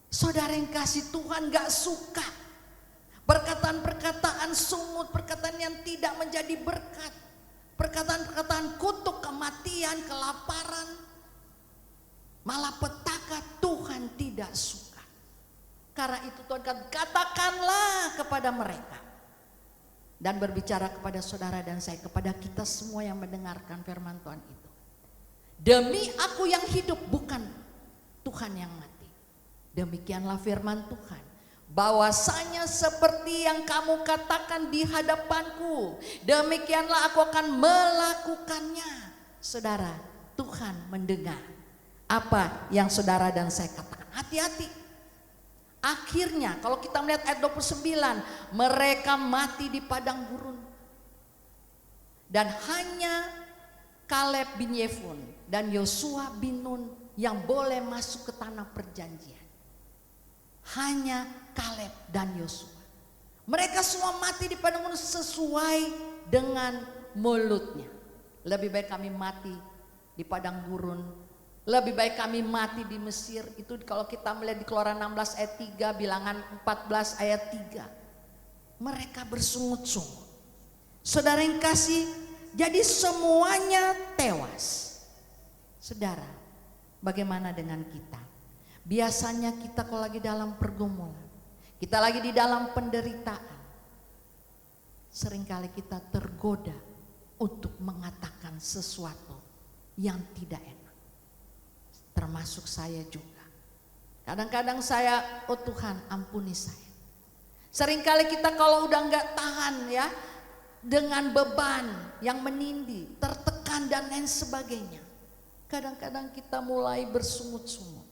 C: Saudara yang kasih, Tuhan gak suka perkataan-perkataan sungut, perkataan yang tidak menjadi berkat, perkataan-perkataan kutuk, kematian, kelaparan, malapetaka. Tuhan tidak suka. Karena itu Tuhan katakanlah kepada mereka. Dan berbicara kepada saudara dan saya, kepada kita semua yang mendengarkan firman Tuhan itu. Demi aku yang hidup, bukan Tuhan yang mati. Demikianlah firman Tuhan, bahwasanya seperti yang kamu katakan di hadapanku, demikianlah aku akan melakukannya. Saudara, Tuhan mendengar apa yang saudara dan saya katakan. Hati-hati. Akhirnya kalau kita melihat ayat 29, mereka mati di padang gurun. Dan hanya Kaleb bin Yefun dan Yosua bin Nun yang boleh masuk ke tanah perjanjian. Hanya Kaleb dan Yosua. Mereka semua mati di padang gurun sesuai dengan mulutnya. Lebih baik kami mati di padang gurun, lebih baik kami mati di Mesir. Itu kalau kita melihat di Keluaran 16 ayat 3, Bilangan 14 ayat 3. Mereka bersungut-sungut. Saudara yang kasih, jadi semuanya tewas. Saudara, bagaimana dengan kita? Biasanya kita kalau lagi dalam pergumulan, kita lagi di dalam penderitaan, seringkali kita tergoda untuk mengatakan sesuatu yang tidak enak. Termasuk saya juga. Kadang-kadang saya, oh Tuhan ampuni saya. Seringkali kita kalau udah gak tahan ya, dengan beban yang menindih, tertekan makan dan lain sebagainya. Kadang-kadang kita mulai bersungut-sungut.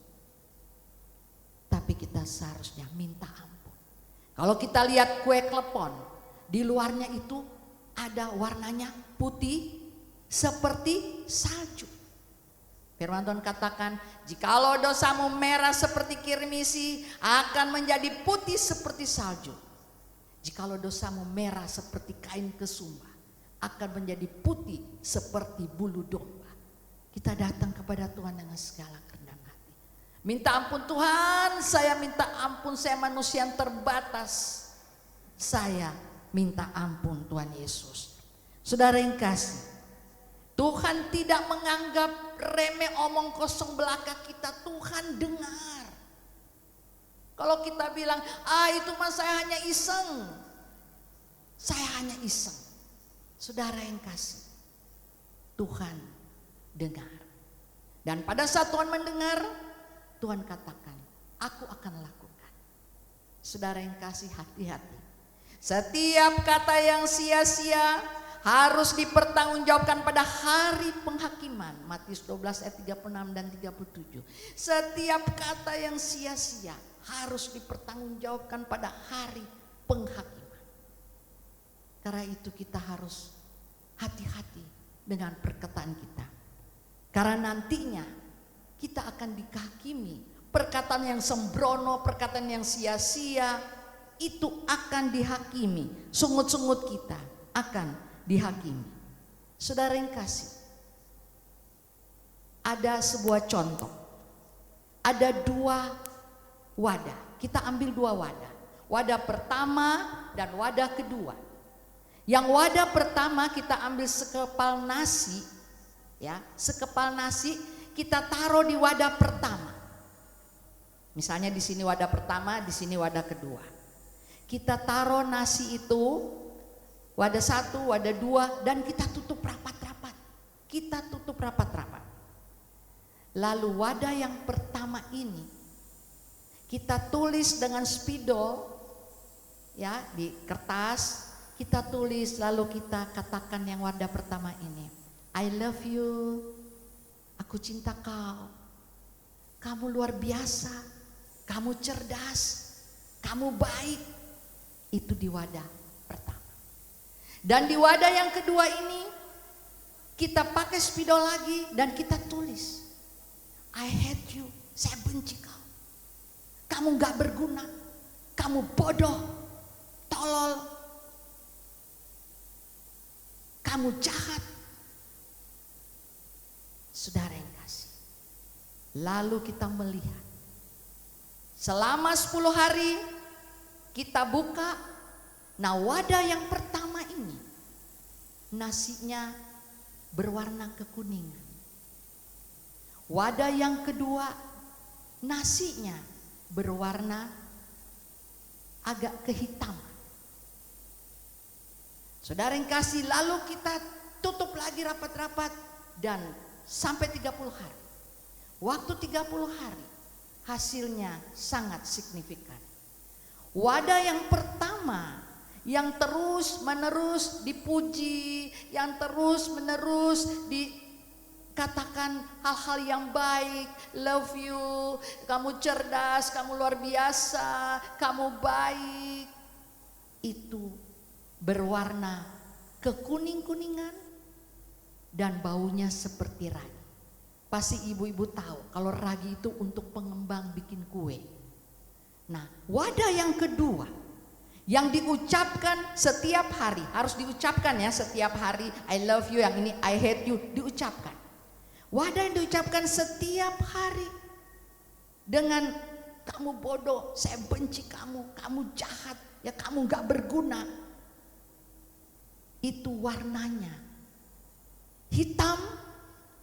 C: Tapi kita seharusnya minta ampun. Kalau kita lihat kue klepon, di luarnya itu ada warnanya putih seperti salju. Firman Tuhan katakan, jikalau dosamu merah seperti kirmisi, akan menjadi putih seperti salju. Jikalau dosamu merah seperti kain kesumba, akan menjadi putih seperti bulu domba. Kita datang kepada Tuhan dengan segala kerendahan hati. Minta ampun Tuhan, saya minta ampun, saya manusia yang terbatas. Saya minta ampun Tuhan Yesus. Saudara yang kasih, Tuhan tidak menganggap remeh omong kosong belaka kita. Tuhan dengar. Kalau kita bilang, itu mah saya hanya iseng. Saya hanya iseng. Saudara yang kasih, Tuhan dengar. Dan pada saat Tuhan mendengar, Tuhan katakan, aku akan lakukan. Saudara yang kasih, hati-hati. Setiap kata yang sia-sia harus dipertanggungjawabkan pada hari penghakiman. Matius 12 ayat 36 dan 37. Setiap kata yang sia-sia harus dipertanggungjawabkan pada hari penghakiman. Karena itu kita harus hati-hati dengan perkataan kita. Karena nantinya kita akan dihakimi. Perkataan yang sembrono, perkataan yang sia-sia, itu akan dihakimi. Sungut-sungut kita akan dihakimi. Saudara yang kasih, ada sebuah contoh. Ada 2 wadah. Kita ambil 2 wadah. Wadah pertama dan wadah kedua. Yang wadah pertama kita ambil sekepal nasi. Ya, sekepal nasi kita taruh di wadah pertama. Misalnya di sini wadah pertama, di sini wadah kedua. Kita taruh nasi itu wadah 1, wadah 2, dan kita tutup rapat-rapat. Kita tutup rapat-rapat. Lalu wadah yang pertama ini kita tulis dengan spidol, ya, di kertas. Kita tulis lalu kita katakan yang wadah pertama ini, I love you, aku cinta kau, kamu luar biasa, kamu cerdas, kamu baik. Itu di wadah pertama. Dan di wadah yang kedua ini kita pakai spidol lagi dan kita tulis, I hate you, saya benci kau, kamu gak berguna, kamu bodoh, tolol, kamu jahat. Saudara yang kasih, lalu kita melihat selama 10 hari kita buka. Nah, wadah yang pertama ini nasinya berwarna kekuningan. Wadah yang kedua nasinya berwarna agak kehitaman. Saudara yang kasih, lalu kita tutup lagi rapat-rapat dan sampai 30 hari. Waktu 30 hari hasilnya sangat signifikan. Wadah yang pertama yang terus menerus dipuji, yang terus menerus dikatakan hal-hal yang baik, love you, kamu cerdas, kamu luar biasa, kamu baik, itu berwarna kekuning-kuningan dan baunya seperti ragi. Pasti ibu-ibu tahu kalau ragi itu untuk pengembang bikin kue. Nah, wadah yang kedua yang diucapkan setiap hari, harus diucapkan ya setiap hari, I love you, yang ini I hate you, diucapkan. Wadah yang diucapkan setiap hari dengan kamu bodoh, saya benci kamu, kamu jahat, ya kamu gak berguna. Itu warnanya hitam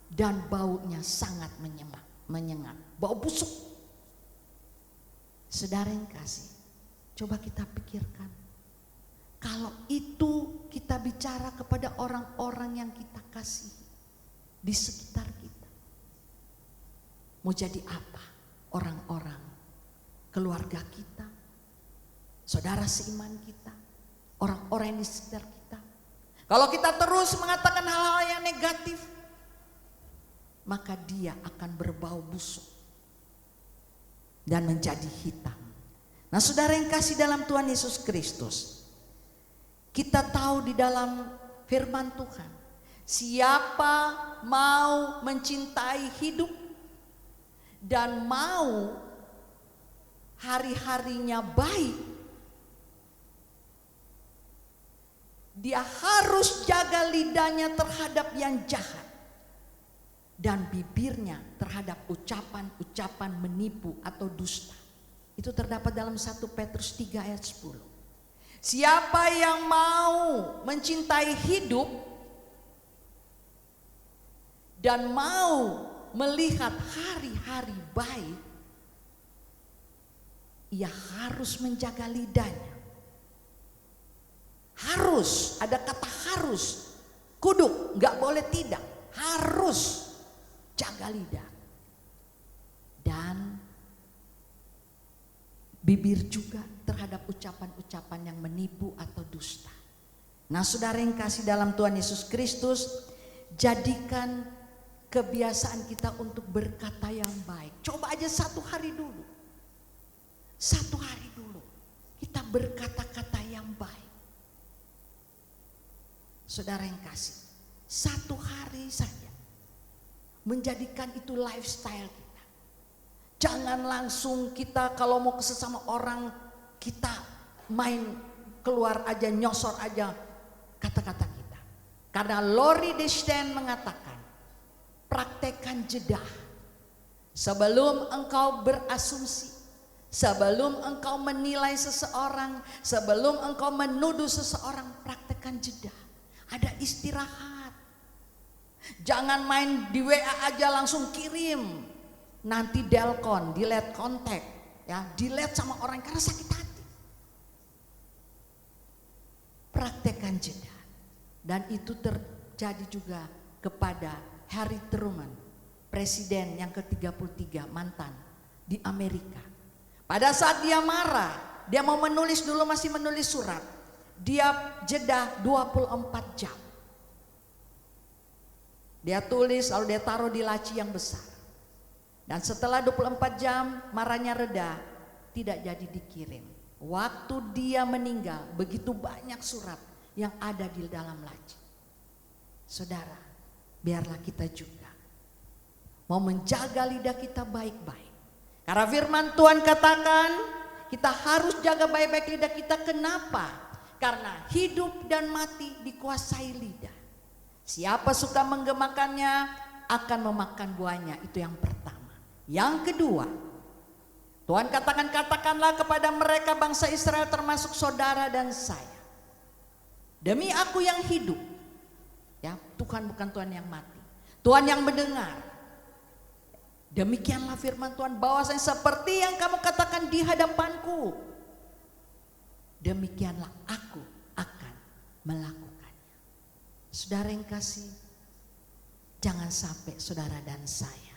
C: dan baunya sangat menyengat, bau busuk. Saudara yang kasih, coba kita pikirkan, kalau itu kita bicara kepada orang-orang yang kita kasih di sekitar kita, mau jadi apa orang-orang, keluarga kita, saudara seiman kita, orang-orang yang di sekitar kita. Kalau kita terus mengatakan hal-hal yang negatif, maka dia akan berbau busuk dan menjadi hitam. Nah, saudara yang kasih dalam Tuhan Yesus Kristus, kita tahu di dalam firman Tuhan, siapa mau mencintai hidup dan mau hari-harinya baik, dia harus jaga lidahnya terhadap yang jahat dan bibirnya terhadap ucapan-ucapan menipu atau dusta. Itu terdapat dalam 1 Petrus 3 ayat 10. Siapa yang mau mencintai hidup dan mau melihat hari-hari baik, ia harus menjaga lidahnya. Harus, ada kata harus, kudu, nggak boleh tidak, harus jaga lidah. Dan bibir juga terhadap ucapan-ucapan yang menipu atau dusta. Nah, saudara yang kasih dalam Tuhan Yesus Kristus, jadikan kebiasaan kita untuk berkata yang baik. Coba aja 1 hari dulu. 1 hari dulu kita berkata-kata yang baik. Saudara yang kasih, 1 hari saja menjadikan itu lifestyle kita. Jangan langsung kita kalau mau ke sesama orang, kita main keluar aja, nyosor aja kata-kata kita. Karena Lori Desten mengatakan, praktekkan jeda sebelum engkau berasumsi, sebelum engkau menilai seseorang, sebelum engkau menuduh seseorang, praktekkan jeda. Ada istirahat. Jangan main di WA aja langsung kirim. Nanti delcon, delete kontak, ya, delete sama orang karena sakit hati. Praktekkan jeda. Dan itu terjadi juga kepada Harry Truman, presiden yang ke-33 mantan di Amerika. Pada saat dia marah, dia mau menulis dulu, masih menulis surat. Dia jeda 24 jam. Dia tulis lalu dia taruh di laci yang besar. Dan setelah 24 jam marahnya reda, tidak jadi dikirim. Waktu dia meninggal, begitu banyak surat yang ada di dalam laci. Saudara, biarlah kita juga mau menjaga lidah kita baik-baik. Karena firman Tuhan katakan kita harus jaga baik-baik lidah kita. Kenapa? Karena hidup dan mati dikuasai lidah. Siapa suka menggemakannya akan memakan buahnya. Itu yang pertama. Yang kedua, Tuhan katakanlah kepada mereka bangsa Israel termasuk saudara dan saya, demi aku yang hidup, ya, Tuhan bukan Tuhan yang mati, Tuhan yang mendengar. Demikianlah firman Tuhan, bahwasanya seperti yang kamu katakan di hadapanku, demikianlah aku akan melakukannya. Saudara yang kasih, jangan sampai saudara dan saya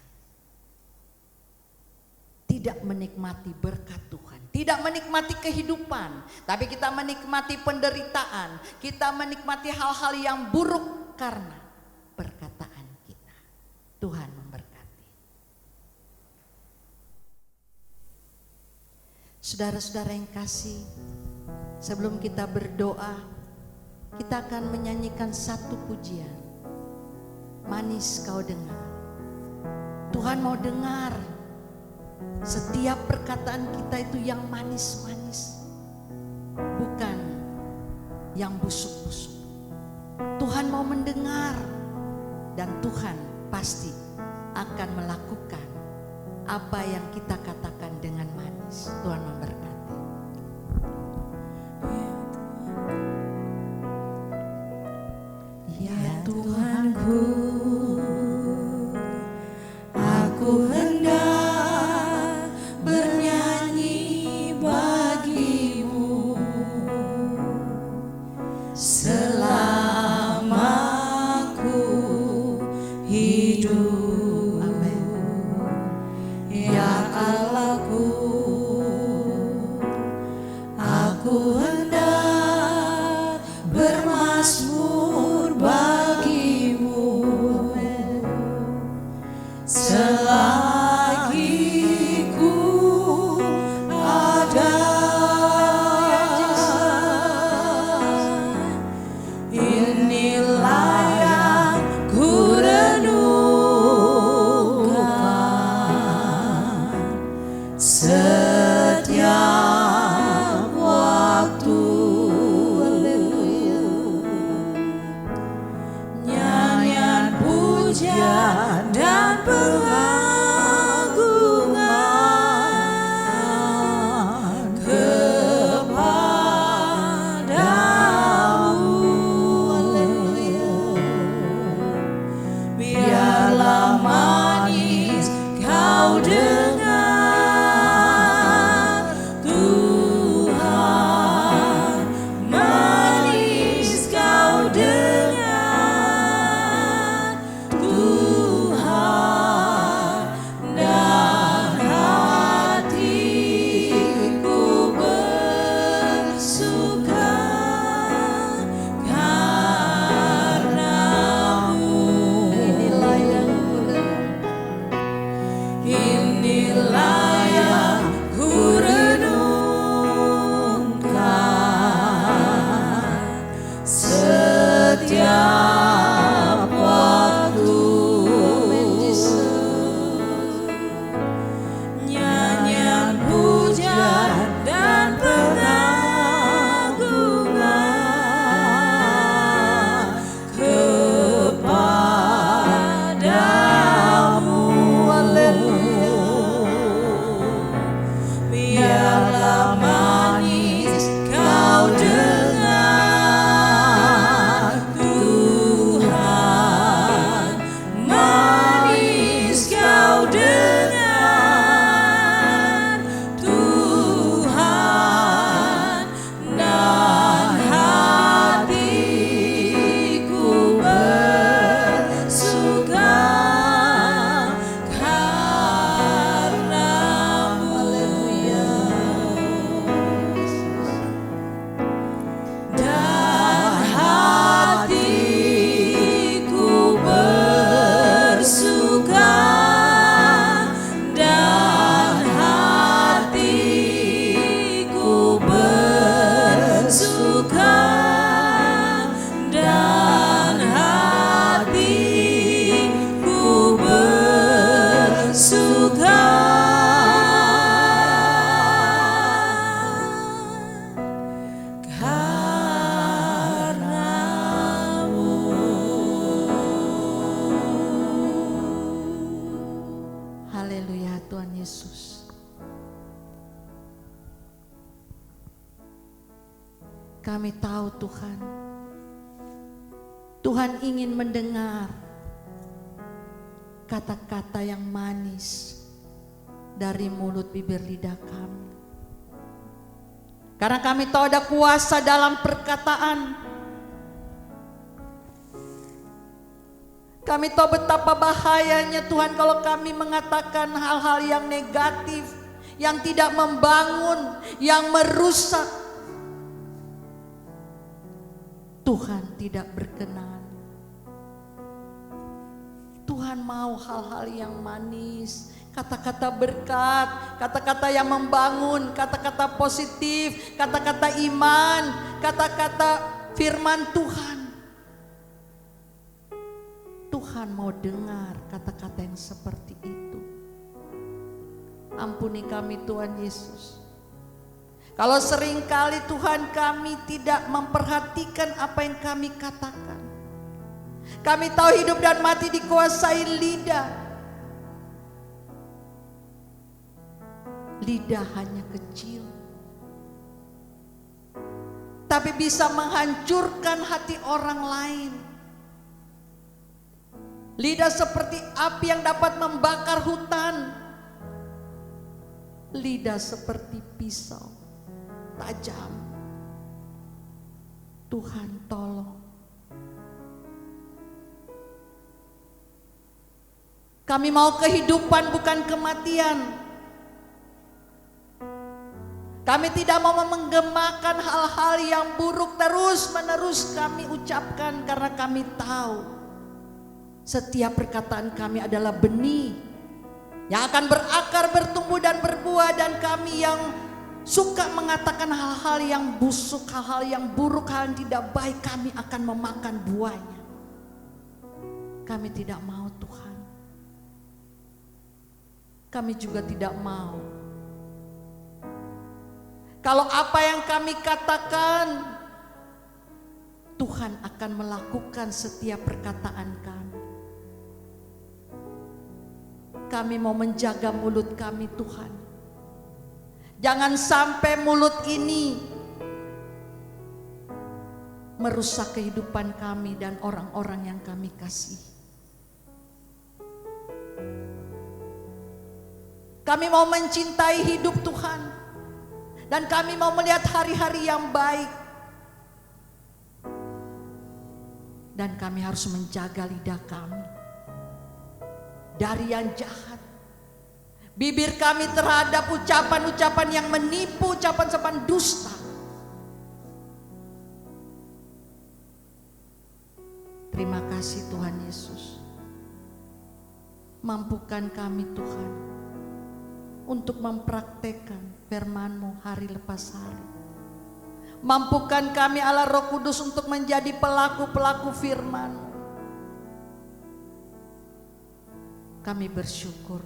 C: tidak menikmati berkat Tuhan, tidak menikmati kehidupan, tapi kita menikmati penderitaan, kita menikmati hal-hal yang buruk karena perkataan kita. Tuhan memberkati. Saudara-saudara yang kasih, sebelum kita berdoa, kita akan menyanyikan satu pujian. Manis kau dengar. Tuhan mau dengar setiap perkataan kita itu yang manis-manis, bukan yang busuk-busuk. Tuhan mau mendengar dan Tuhan pasti akan melakukan apa yang kita katakan dengan manis. Tuhan memberkati.
D: Ya Tuhanku, aku hendak bernyanyi bagimu selama ku hidup.
C: Amin.
D: Ya Allahku, aku hendak bermazmur pujian dan pengagungan kepadamu. Biarlah manis kau dengar, Tuhan, manis kau dengar, Tuhan, dan hatiku bersuka karenamu. Inilah yang ku renungkan setiap waktu. Nyanyian pujian dan pengagungan kepadamu. Biarlah manis kau dengar, Tuhan, manis kau dengar, Tuhan, dan hatiku bersuka karenamu. Dan hatiku bersuka, dan hatiku bersuka, dan hatiku bersuka karenamu.
C: Haleluya Tuhan Yesus. Kami tahu Tuhan, Tuhan ingin mendengar kata-kata yang manis dari mulut bibir lidah kami. Karena kami tahu ada kuasa dalam perkataan. Kami tahu betapa bahayanya Tuhan kalau kami mengatakan hal-hal yang negatif, yang tidak membangun, yang merusak. Tuhan tidak berkenan. Tuhan mau hal-hal yang manis, kata-kata berkat, kata-kata yang membangun, kata-kata positif, kata-kata iman, kata-kata firman Tuhan. Tuhan mau dengar kata-kata yang seperti itu. Ampuni kami Tuhan Yesus. Kalau seringkali Tuhan kami tidak memperhatikan apa yang kami katakan. Kami tahu hidup dan mati dikuasai lidah. Lidah hanya kecil, tapi bisa menghancurkan hati orang lain. Lidah seperti api yang dapat membakar hutan. Lidah seperti pisau tajam. Tuhan tolong. Kami mau kehidupan bukan kematian. Kami tidak mau menggemakan hal-hal yang buruk terus-menerus kami ucapkan, karena kami tahu setiap perkataan kami adalah benih yang akan berakar, bertumbuh dan berbuah. Dan kami yang suka mengatakan hal-hal yang busuk, hal-hal yang buruk, hal yang tidak baik, kami akan memakan buahnya. Kami tidak mau Tuhan. Kami juga tidak mau kalau apa yang kami katakan, Tuhan akan melakukan setiap perkataan kami. kami mau menjaga mulut kami Tuhan. Jangan sampai mulut ini merusak kehidupan kami dan orang-orang yang kami kasih. Kami mau mencintai hidup Tuhan, dan kami mau melihat hari-hari yang baik. Dan kami harus menjaga lidah kami dari yang jahat. Bibir kami terhadap ucapan-ucapan yang menipu, ucapan-ucapan dusta. Terima kasih Tuhan Yesus. Mampukan kami Tuhan untuk mempraktekkan firman-Mu hari lepas hari. Mampukan kami Allah Roh Kudus untuk menjadi pelaku-pelaku firman. Kami bersyukur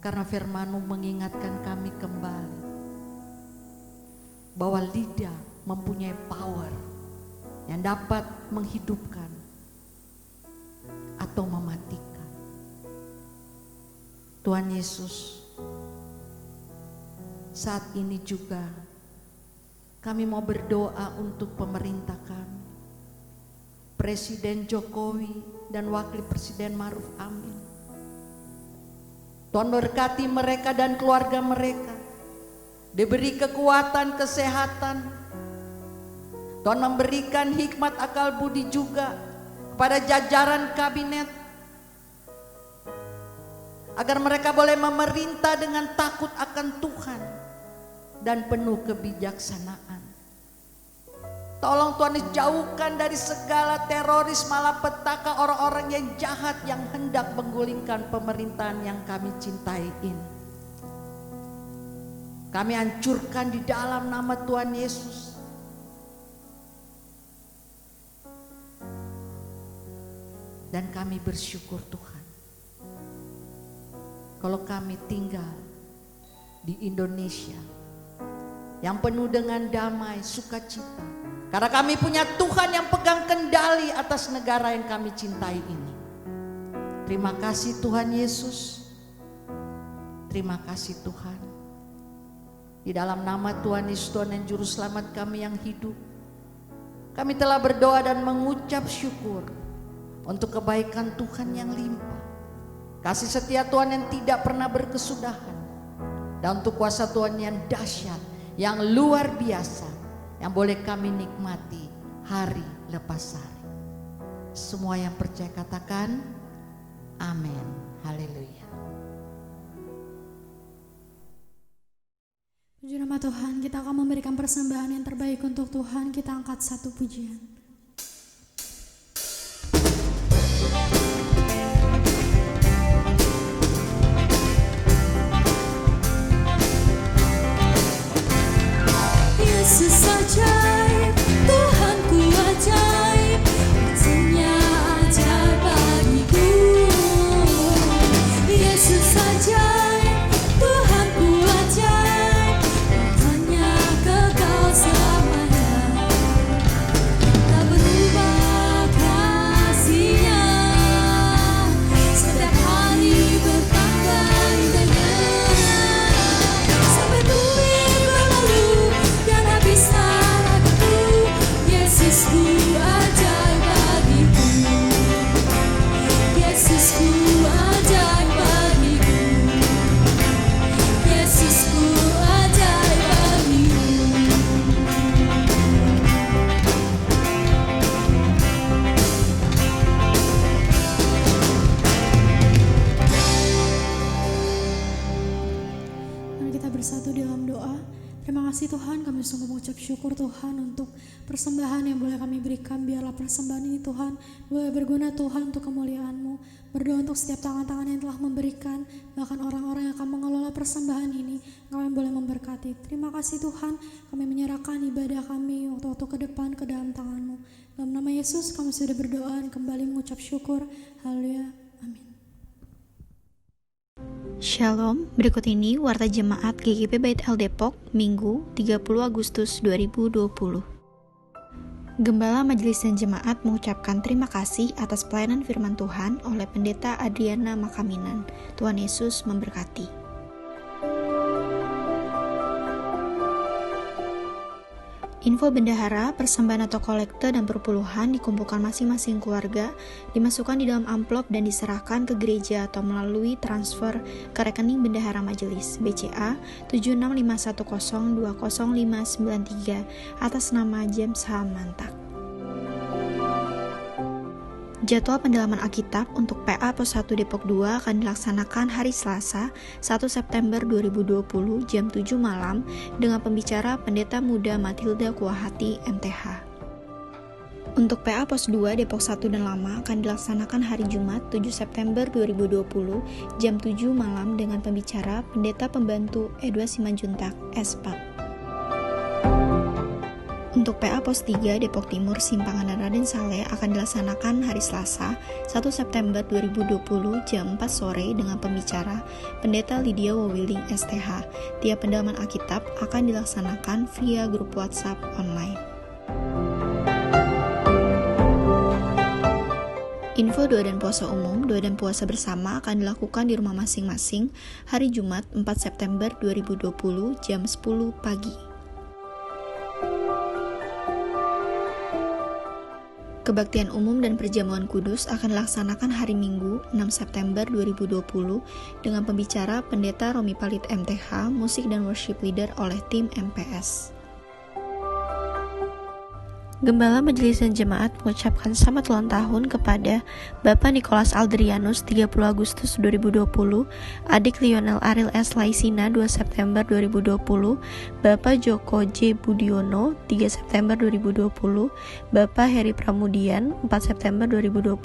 C: karena firman-Mu mengingatkan kami kembali bahwa lidah mempunyai power yang dapat menghidupkan atau mematikan. Tuhan Yesus, saat ini juga kami mau berdoa untuk pemerintah kami, Presiden Jokowi dan Wakil Presiden Ma'ruf Amin. Tuhan berkati mereka dan keluarga mereka, diberi kekuatan, kesehatan. Tuhan memberikan hikmat, akal budi juga kepada jajaran kabinet, agar mereka boleh memerintah dengan takut akan Tuhan dan penuh kebijaksanaan. Tolong Tuhan jauhkan dari segala teroris, malapetaka, orang-orang yang jahat yang hendak menggulingkan pemerintahan yang kami cintai ini. Kami hancurkan di dalam nama Tuhan Yesus. Dan kami bersyukur Tuhan, kalau kami tinggal di Indonesia yang penuh dengan damai, sukacita. Karena kami punya Tuhan yang pegang kendali atas negara yang kami cintai ini. Terima kasih Tuhan Yesus. Terima kasih Tuhan. Di dalam nama Tuhan Yesus, Tuhan dan Juru Selamat kami yang hidup, kami telah berdoa dan mengucap syukur untuk kebaikan Tuhan yang limpah, kasih setia Tuhan yang tidak pernah berkesudahan, dan untuk kuasa Tuhan yang dahsyat, yang luar biasa, yang boleh kami nikmati hari lepas hari. Semua yang percaya katakan amin. Haleluya.
A: Puji nama Tuhan, kita akan memberikan persembahan yang terbaik untuk Tuhan. Kita angkat satu pujian.
D: Yesus ajaib, Tuhanku ajaib, kasih-Nya ajaib bagiku. Yesus ajaib, Tuhanku ajaib, kasih-Nya kekal selamanya. Tak berubah kasih-Nya, setiap hari bertambah indahnya. Sampai bumi berlalu dan habis harapanku, Yesusku ajaib bagiku. Yesusku ajaib bagiku. Yesusku ajaib bagiku.
A: Mari kita bersatu di dalam doa. Terima kasih Tuhan, kami sungguh mengucap syukur Tuhan untuk persembahan yang boleh kami berikan. Biarlah persembahan ini Tuhan boleh berguna Tuhan untuk kemuliaan-Mu. Berdoa untuk setiap tangan-tangan yang telah memberikan, bahkan orang-orang yang akan mengelola persembahan ini, kami boleh memberkati. Terima kasih Tuhan, kami menyerahkan ibadah kami waktu-waktu ke depan ke dalam tangan-Mu. Dalam nama Yesus kami sudah berdoa dan kembali mengucap syukur. Haleluya. Amin.
E: Shalom, berikut ini Warta Jemaat GKP Bait El Depok, Minggu 30 Agustus 2020. Gembala Majelis dan Jemaat mengucapkan terima kasih atas pelayanan firman Tuhan oleh Pendeta Adriana Makaminan. Tuhan Yesus memberkati. Info bendahara, persembahan atau kolekte dan perpuluhan dikumpulkan masing-masing keluarga, dimasukkan di dalam amplop dan diserahkan ke gereja atau melalui transfer ke rekening bendahara majelis BCA 7651020593 atas nama James H. Mantak. Jadwal pendalaman Alkitab untuk PA Pos 1 Depok 2 akan dilaksanakan hari Selasa 1 September 2020 jam 7 malam dengan pembicara Pendeta Muda Matilda Kuahati MTH. Untuk PA Pos 2 Depok 1 dan Lama akan dilaksanakan hari Jumat 7 September 2020 jam 7 malam dengan pembicara Pendeta Pembantu Edwa Simanjuntak S4. Untuk PA Pos 3 Depok Timur Simpangan dan Raden Saleh akan dilaksanakan hari Selasa 1 September 2020 jam 4 sore dengan pembicara Pendeta Lydia Wawiling STH. Tiap pendalaman Alkitab akan dilaksanakan via grup WhatsApp online. Info doa dan puasa umum, doa dan puasa bersama akan dilakukan di rumah masing-masing hari Jumat 4 September 2020 jam 10 pagi. Kebaktian umum dan perjamuan kudus akan dilaksanakan hari Minggu 6 September 2020 dengan pembicara Pendeta Romi Palit MTH, musik dan worship leader oleh tim MPS. Gembala Majelis dan Jemaat mengucapkan selamat ulang tahun kepada Bapak Nikolas Aldrianus 30 Agustus 2020, adik Lionel Ariel S. Laisina 2 September 2020, Bapak Joko J. Budiono 3 September 2020, Bapak Heri Pramudian 4 September 2020.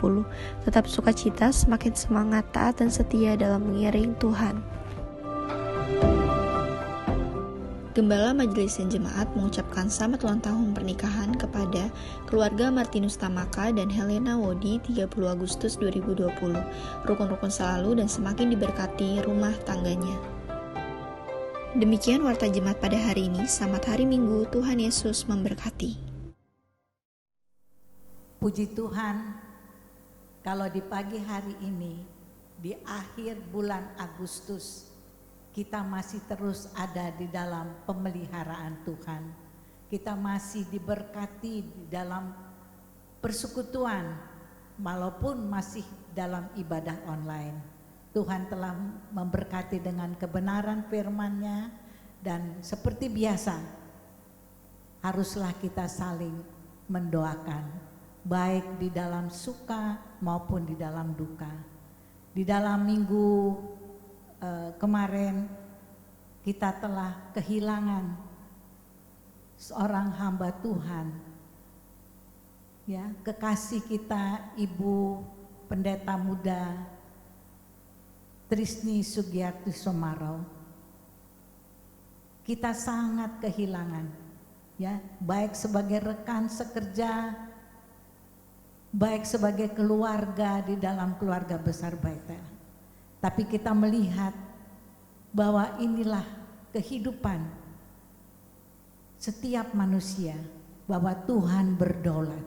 E: Tetap sukacita, semakin semangat, taat dan setia dalam mengiring Tuhan. Gembala Majelis dan Jemaat mengucapkan selamat ulang tahun pernikahan kepada keluarga Martinus Tamaka dan Helena Wodi 30 Agustus 2020. Rukun-rukun selalu dan semakin diberkati rumah tangganya. Demikian Warta Jemaat pada hari ini. Selamat hari Minggu, Tuhan Yesus memberkati.
C: Puji Tuhan, kalau di pagi hari ini, di akhir bulan Agustus, kita masih terus ada di dalam pemeliharaan Tuhan. Kita masih diberkati di dalam persekutuan, walaupun masih dalam ibadah online. Tuhan telah memberkati dengan kebenaran firman-Nya, dan seperti biasa, haruslah kita saling mendoakan, baik di dalam suka maupun di dalam duka. Di dalam minggu kemarin kita telah kehilangan seorang hamba Tuhan, ya, kekasih kita Ibu Pendeta Muda Trisni Sugiyarti Somarau. Kita sangat kehilangan, ya, baik sebagai rekan sekerja, baik sebagai keluarga di dalam keluarga besar Baitel. Tapi kita melihat bahwa inilah kehidupan setiap manusia, bahwa Tuhan berdaulat,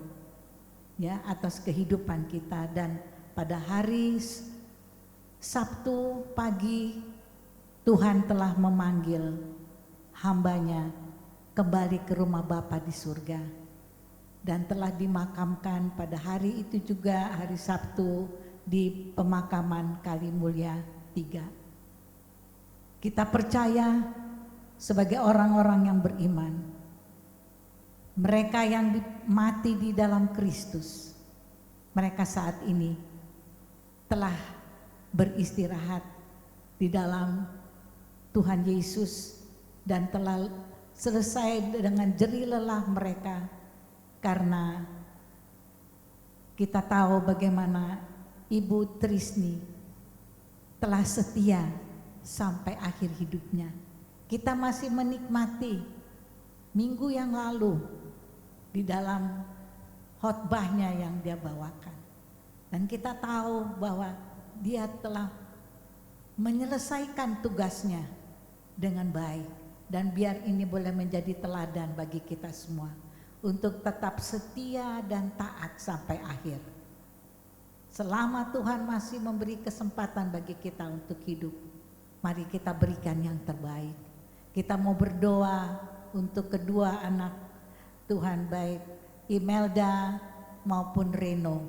C: ya, atas kehidupan kita. Dan pada hari Sabtu pagi Tuhan telah memanggil hambanya kembali ke rumah Bapa di surga, dan telah dimakamkan pada hari itu juga, hari Sabtu, di pemakaman Kalimulia 3. Kita percaya sebagai orang-orang yang beriman, mereka yang mati di dalam Kristus, mereka saat ini telah beristirahat di dalam Tuhan Yesus dan telah selesai dengan jerih lelah mereka, karena kita tahu bagaimana Ibu Trisni telah setia sampai akhir hidupnya. Kita masih menikmati minggu yang lalu di dalam khotbahnya yang dia bawakan. Dan kita tahu bahwa dia telah menyelesaikan tugasnya dengan baik. Dan biar ini boleh menjadi teladan bagi kita semua,
F: untuk tetap setia dan taat sampai akhir. Selama Tuhan masih memberi kesempatan bagi kita untuk hidup, mari kita berikan yang terbaik. Kita mau berdoa untuk kedua anak Tuhan, baik Imelda maupun Reno.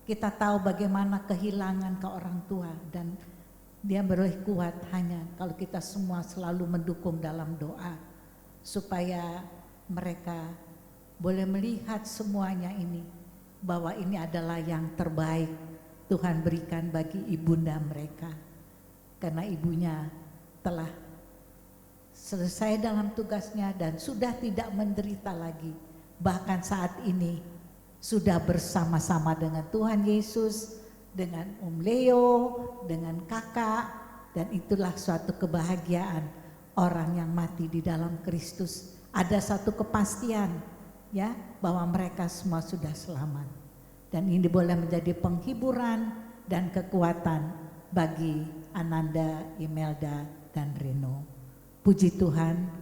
F: Kita tahu bagaimana kehilangan ke orang tua, dan dia boleh kuat hanya kalau kita semua selalu mendukung dalam doa, supaya mereka boleh melihat semuanya ini, bahwa ini adalah yang terbaik Tuhan berikan bagi ibunda mereka, karena ibunya telah selesai dalam tugasnya dan sudah tidak menderita lagi, bahkan saat ini sudah bersama-sama dengan Tuhan Yesus, dengan Leo, dengan kakak, dan itulah suatu kebahagiaan orang yang mati di dalam Kristus. Ada satu kepastian, ya, bahwa mereka semua sudah selamat, dan ini boleh menjadi penghiburan dan kekuatan bagi Ananda, Imelda, dan Reno. Puji Tuhan.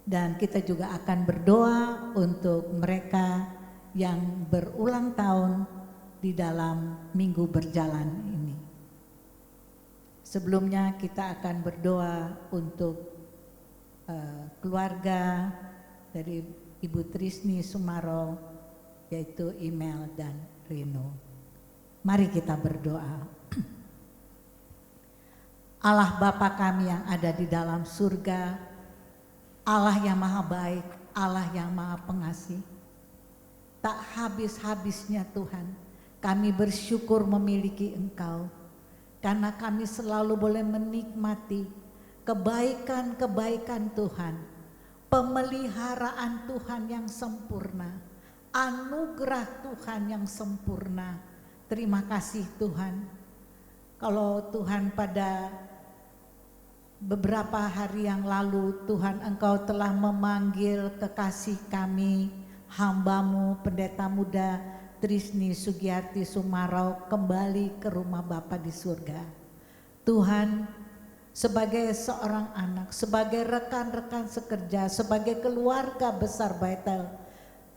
F: Dan kita juga akan berdoa untuk mereka yang berulang tahun di dalam minggu berjalan ini. Sebelumnya kita akan berdoa untuk keluarga dari Ibu Trisni Sumaro, yaitu Imel dan Reno. Mari kita berdoa. Allah Bapa kami yang ada di dalam surga, Allah yang maha baik, Allah yang maha pengasih, tak habis-habisnya Tuhan kami bersyukur memiliki Engkau, karena kami selalu boleh menikmati kebaikan-kebaikan Tuhan, pemeliharaan Tuhan yang sempurna, anugerah Tuhan yang sempurna. Terima kasih Tuhan. Kalau Tuhan pada beberapa hari yang lalu Tuhan Engkau telah memanggil kekasih kami, hamba-Mu Pendeta Muda Trisni Sugiyarti Sumarau kembali ke rumah Bapa di surga. Tuhan, sebagai seorang anak, sebagai rekan-rekan sekerja, sebagai keluarga besar Bethel,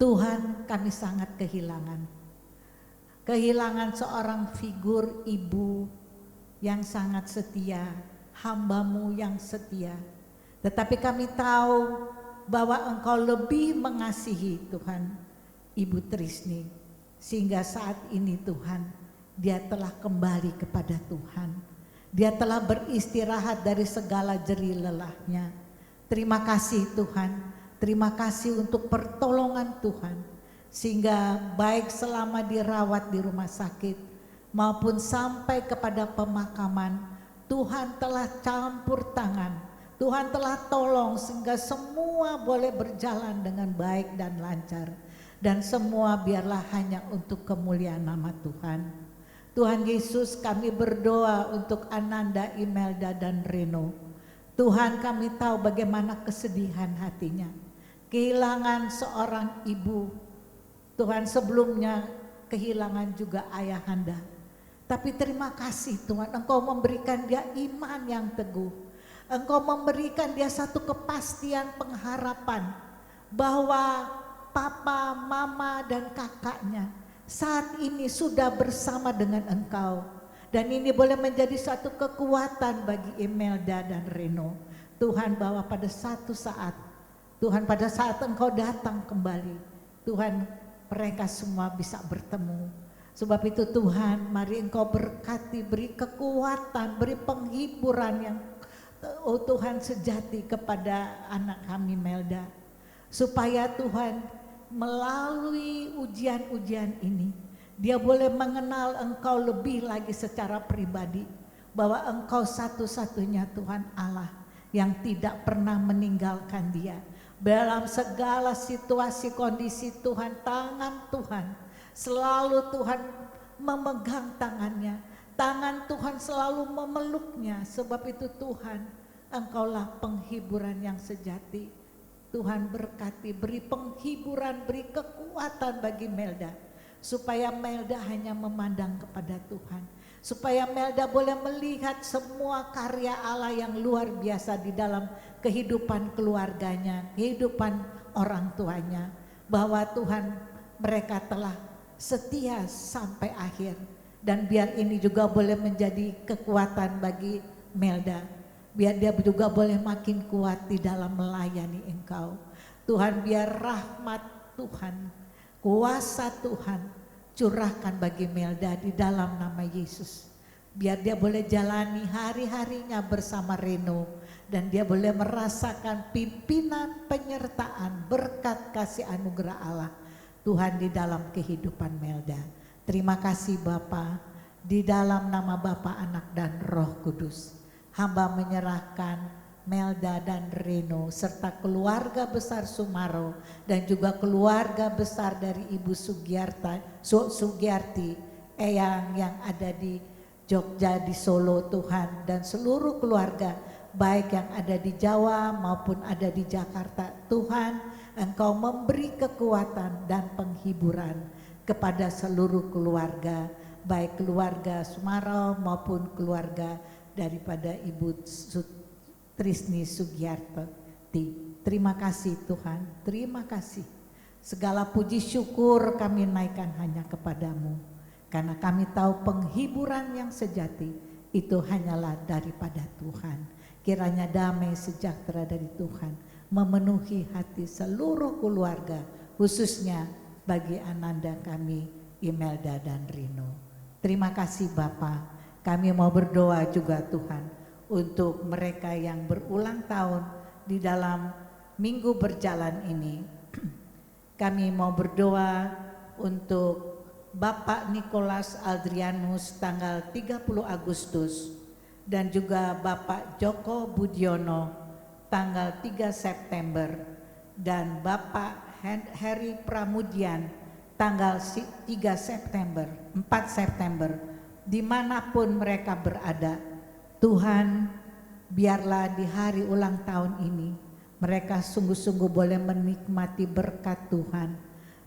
F: Tuhan kami sangat kehilangan seorang figur ibu yang sangat setia, hamba-Mu yang setia. Tetapi kami tahu bahwa Engkau lebih mengasihi Tuhan Ibu Trisni, sehingga saat ini Tuhan dia telah kembali kepada Tuhan. Dia telah beristirahat dari segala jerih lelahnya. Terima kasih Tuhan, terima kasih untuk pertolongan Tuhan, sehingga baik selama dirawat di rumah sakit maupun sampai kepada pemakaman, Tuhan telah campur tangan, Tuhan telah tolong sehingga semua boleh berjalan dengan baik dan lancar, dan semua biarlah hanya untuk kemuliaan nama Tuhan. Tuhan Yesus, kami berdoa untuk Ananda, Imelda, dan Reno. Tuhan, kami tahu bagaimana kesedihan hatinya, kehilangan seorang ibu. Tuhan, sebelumnya kehilangan juga ayahanda. Tapi terima kasih Tuhan, Engkau memberikan dia iman yang teguh. Engkau memberikan dia satu kepastian pengharapan bahwa papa, mama, dan kakaknya saat ini sudah bersama dengan Engkau. Dan ini boleh menjadi satu kekuatan bagi Imelda dan Reno. Tuhan, bahwa pada satu saat, Tuhan, pada saat Engkau datang kembali, Tuhan, mereka semua bisa bertemu. Sebab itu Tuhan, mari Engkau berkati, beri kekuatan, beri penghiburan yang Tuhan sejati kepada anak kami Melda. Supaya Tuhan melalui ujian-ujian ini, dia boleh mengenal Engkau lebih lagi secara pribadi. Bahwa Engkau satu-satunya Tuhan Allah yang tidak pernah meninggalkan dia. Dalam segala situasi kondisi Tuhan, tangan Tuhan selalu Tuhan memegang tangannya. Tangan Tuhan selalu memeluknya. Sebab itu Tuhan, Engkaulah penghiburan yang sejati. Tuhan berkati, beri penghiburan, beri kekuatan bagi Melda. Supaya Melda hanya memandang kepada Tuhan. Supaya Melda boleh melihat semua karya Allah yang luar biasa di dalam kehidupan keluarganya, kehidupan orang tuanya, bahwa Tuhan mereka telah setia sampai akhir. Dan biar ini juga boleh menjadi kekuatan bagi Melda, biar dia juga boleh makin kuat di dalam melayani Engkau. Tuhan, biar rahmat Tuhan, kuasa Tuhan curahkan bagi Melda di dalam nama Yesus. Biar dia boleh jalani hari-harinya bersama Reno, dan dia boleh merasakan pimpinan, penyertaan, berkat kasih anugerah Allah Tuhan di dalam kehidupan Melda. Terima kasih Bapa, di dalam nama Bapa, Anak dan Roh Kudus, hamba menyerahkan Melda dan Reno serta keluarga besar Sumaro dan juga keluarga besar dari Ibu Sugiyarti Eyang yang ada di Jogja, di Solo Tuhan, dan seluruh keluarga baik yang ada di Jawa maupun ada di Jakarta. Tuhan, Engkau memberi kekuatan dan penghiburan kepada seluruh keluarga, baik keluarga Sumaro maupun keluarga daripada Ibu Trisni Sugiyarti. Terima kasih Tuhan, terima kasih. Segala puji syukur kami naikkan hanya kepadamu, karena kami tahu penghiburan yang sejati itu hanyalah daripada Tuhan. Kiranya damai sejahtera dari Tuhan memenuhi hati seluruh keluarga, khususnya bagi Ananda kami, Imelda dan Rino. Terima kasih Bapa. Kami mau berdoa juga Tuhan untuk mereka yang berulang tahun di dalam minggu berjalan ini. Kami mau berdoa untuk Bapak Nicholas Adrianus tanggal 30 Agustus dan juga Bapak Joko Budiono tanggal 3 September dan Bapak Heri Pramudian tanggal 3 September, 4 September, dimanapun mereka berada. Tuhan, biarlah di hari ulang tahun ini mereka sungguh-sungguh boleh menikmati berkat Tuhan,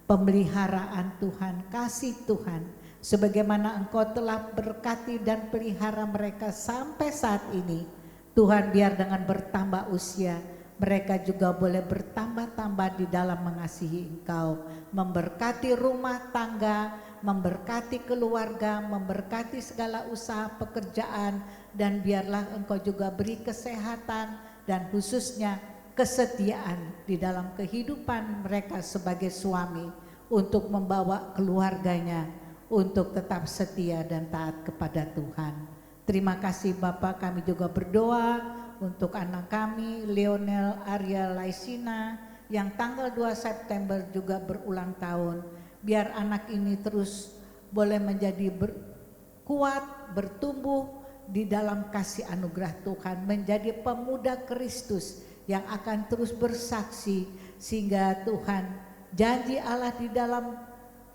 F: pemeliharaan Tuhan, kasih Tuhan, sebagaimana Engkau telah berkati dan pelihara mereka sampai saat ini. Tuhan, biar dengan bertambah usia mereka juga boleh bertambah-tambah di dalam mengasihi Engkau, memberkati rumah tangga, memberkati keluarga, memberkati segala usaha pekerjaan, dan biarlah Engkau juga beri kesehatan dan khususnya kesetiaan di dalam kehidupan mereka sebagai suami untuk membawa keluarganya untuk tetap setia dan taat kepada Tuhan. Terima kasih Bapak, kami juga berdoa untuk anak kami Leonel Arya Laisina yang tanggal 2 September juga berulang tahun. Biar anak ini terus boleh menjadi kuat, bertumbuh di dalam kasih anugerah Tuhan, menjadi pemuda Kristus yang akan terus bersaksi, sehingga Tuhan janji Allah di dalam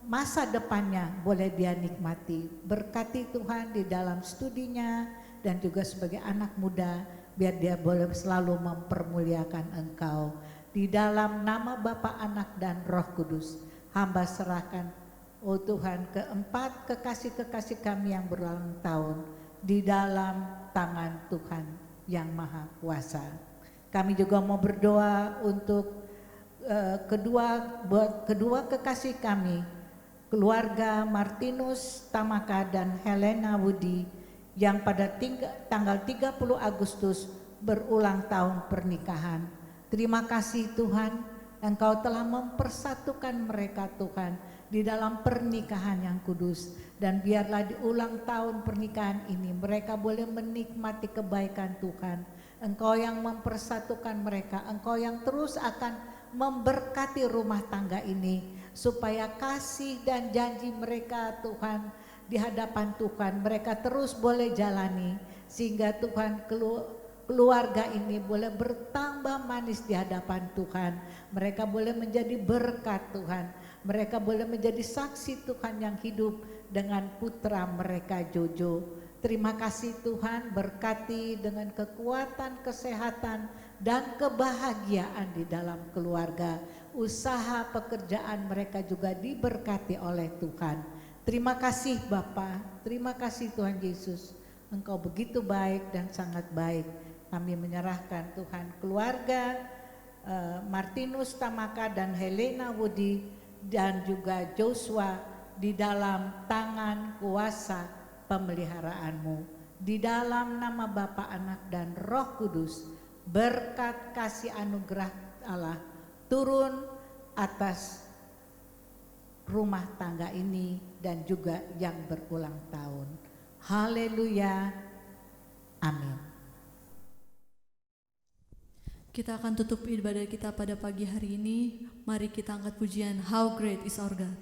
F: masa depannya boleh dia nikmati. Berkati Tuhan di dalam studinya dan juga sebagai anak muda, biar dia boleh selalu mempermuliakan Engkau. Di dalam nama Bapa, Anak dan Roh Kudus, hamba serahkan, oh Tuhan, keempat kekasih-kekasih kami yang berulang tahun di dalam tangan Tuhan yang Maha Kuasa. Kami juga mau berdoa untuk kedua kekasih kami, keluarga Martinus Tamaka dan Helena Wudi yang pada tanggal 30 Agustus berulang tahun pernikahan. Terima kasih Tuhan, Engkau telah mempersatukan mereka Tuhan di dalam pernikahan yang kudus, dan biarlah di ulang tahun pernikahan ini mereka boleh menikmati kebaikan Tuhan. Engkau yang mempersatukan mereka, Engkau yang terus akan memberkati rumah tangga ini, supaya kasih dan janji mereka Tuhan di hadapan Tuhan mereka terus boleh jalani, sehingga Tuhan keluarga ini boleh bertambah manis di hadapan Tuhan. Mereka boleh menjadi berkat Tuhan, mereka boleh menjadi saksi Tuhan yang hidup dengan putra mereka Jojo. Terima kasih Tuhan, berkati dengan kekuatan, kesehatan dan kebahagiaan di dalam keluarga. Usaha pekerjaan mereka juga diberkati oleh Tuhan. Terima kasih Bapa, terima kasih Tuhan Yesus. Engkau begitu baik dan sangat baik. Kami menyerahkan Tuhan keluarga Martinus Tamaka dan Helena Woody dan juga Joshua di dalam tangan kuasa pemeliharaanmu. Di dalam nama Bapa, Anak, dan Roh Kudus, berkat kasih anugerah Allah turun atas rumah tangga ini dan juga yang berulang tahun. Haleluya. Amin.
D: Kita akan tutup ibadah kita pada pagi hari ini. Mari kita angkat pujian How Great is Our God.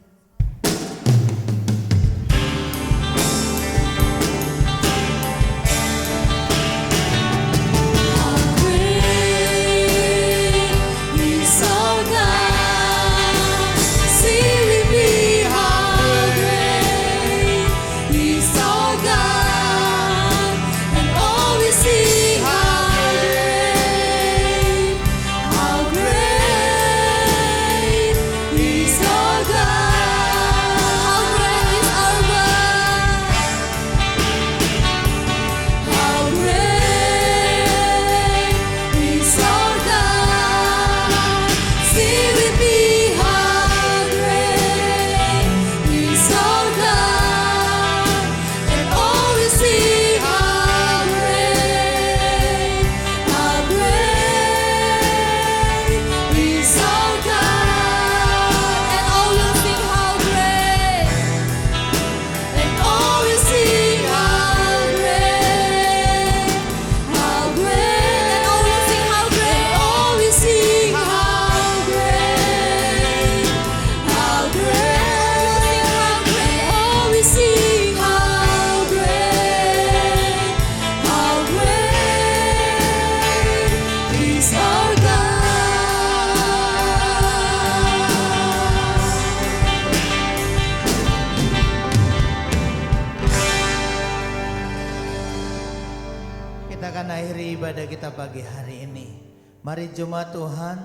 B: Ibadah kita pagi hari ini. Mari jemaat Tuhan,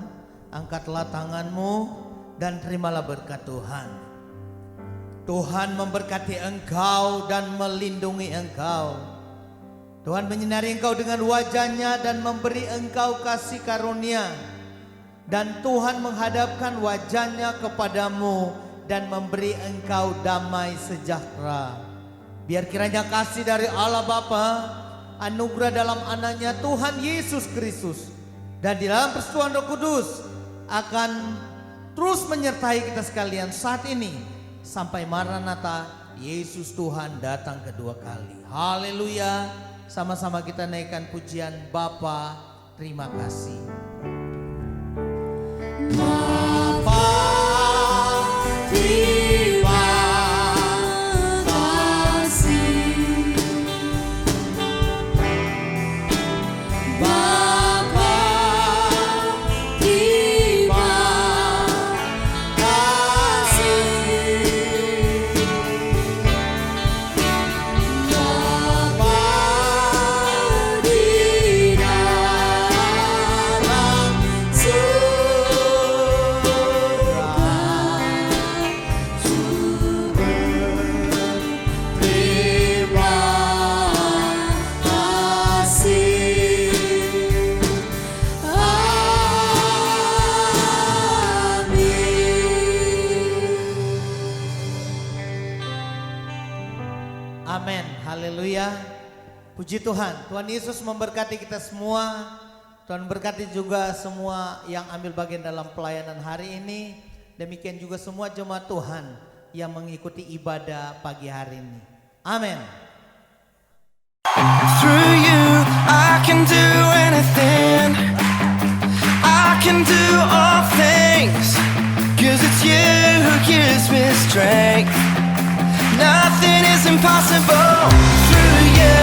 B: angkatlah tanganmu dan terimalah berkat Tuhan. Tuhan memberkati engkau dan melindungi engkau. Tuhan menyinari engkau dengan wajahnya dan memberi engkau kasih karunia. Dan Tuhan menghadapkan wajahnya kepadamu dan memberi engkau damai sejahtera. Biar kiranya kasih dari Allah Bapa, anugerah dalam anaknya Tuhan Yesus Kristus, dan di dalam persekutuan Roh Kudus akan terus menyertai kita sekalian saat ini sampai Maranatha, Yesus Tuhan datang kedua kali. Haleluya. Sama-sama kita naikkan pujian Bapa, terima kasih. Bapa, terima kasih. Bapa, terima kasih. Bapa di dalam Amin. Haleluya. Puji Tuhan. Tuhan Yesus memberkati kita semua. Tuhan berkati juga semua yang ambil bagian dalam pelayanan hari ini. Demikian juga semua jemaat Tuhan yang mengikuti ibadah pagi hari ini. Amin.
G: Through you, I can do anything. I can do all things. 'Cause it's you who gives me strength. Nothing is impossible. Through you,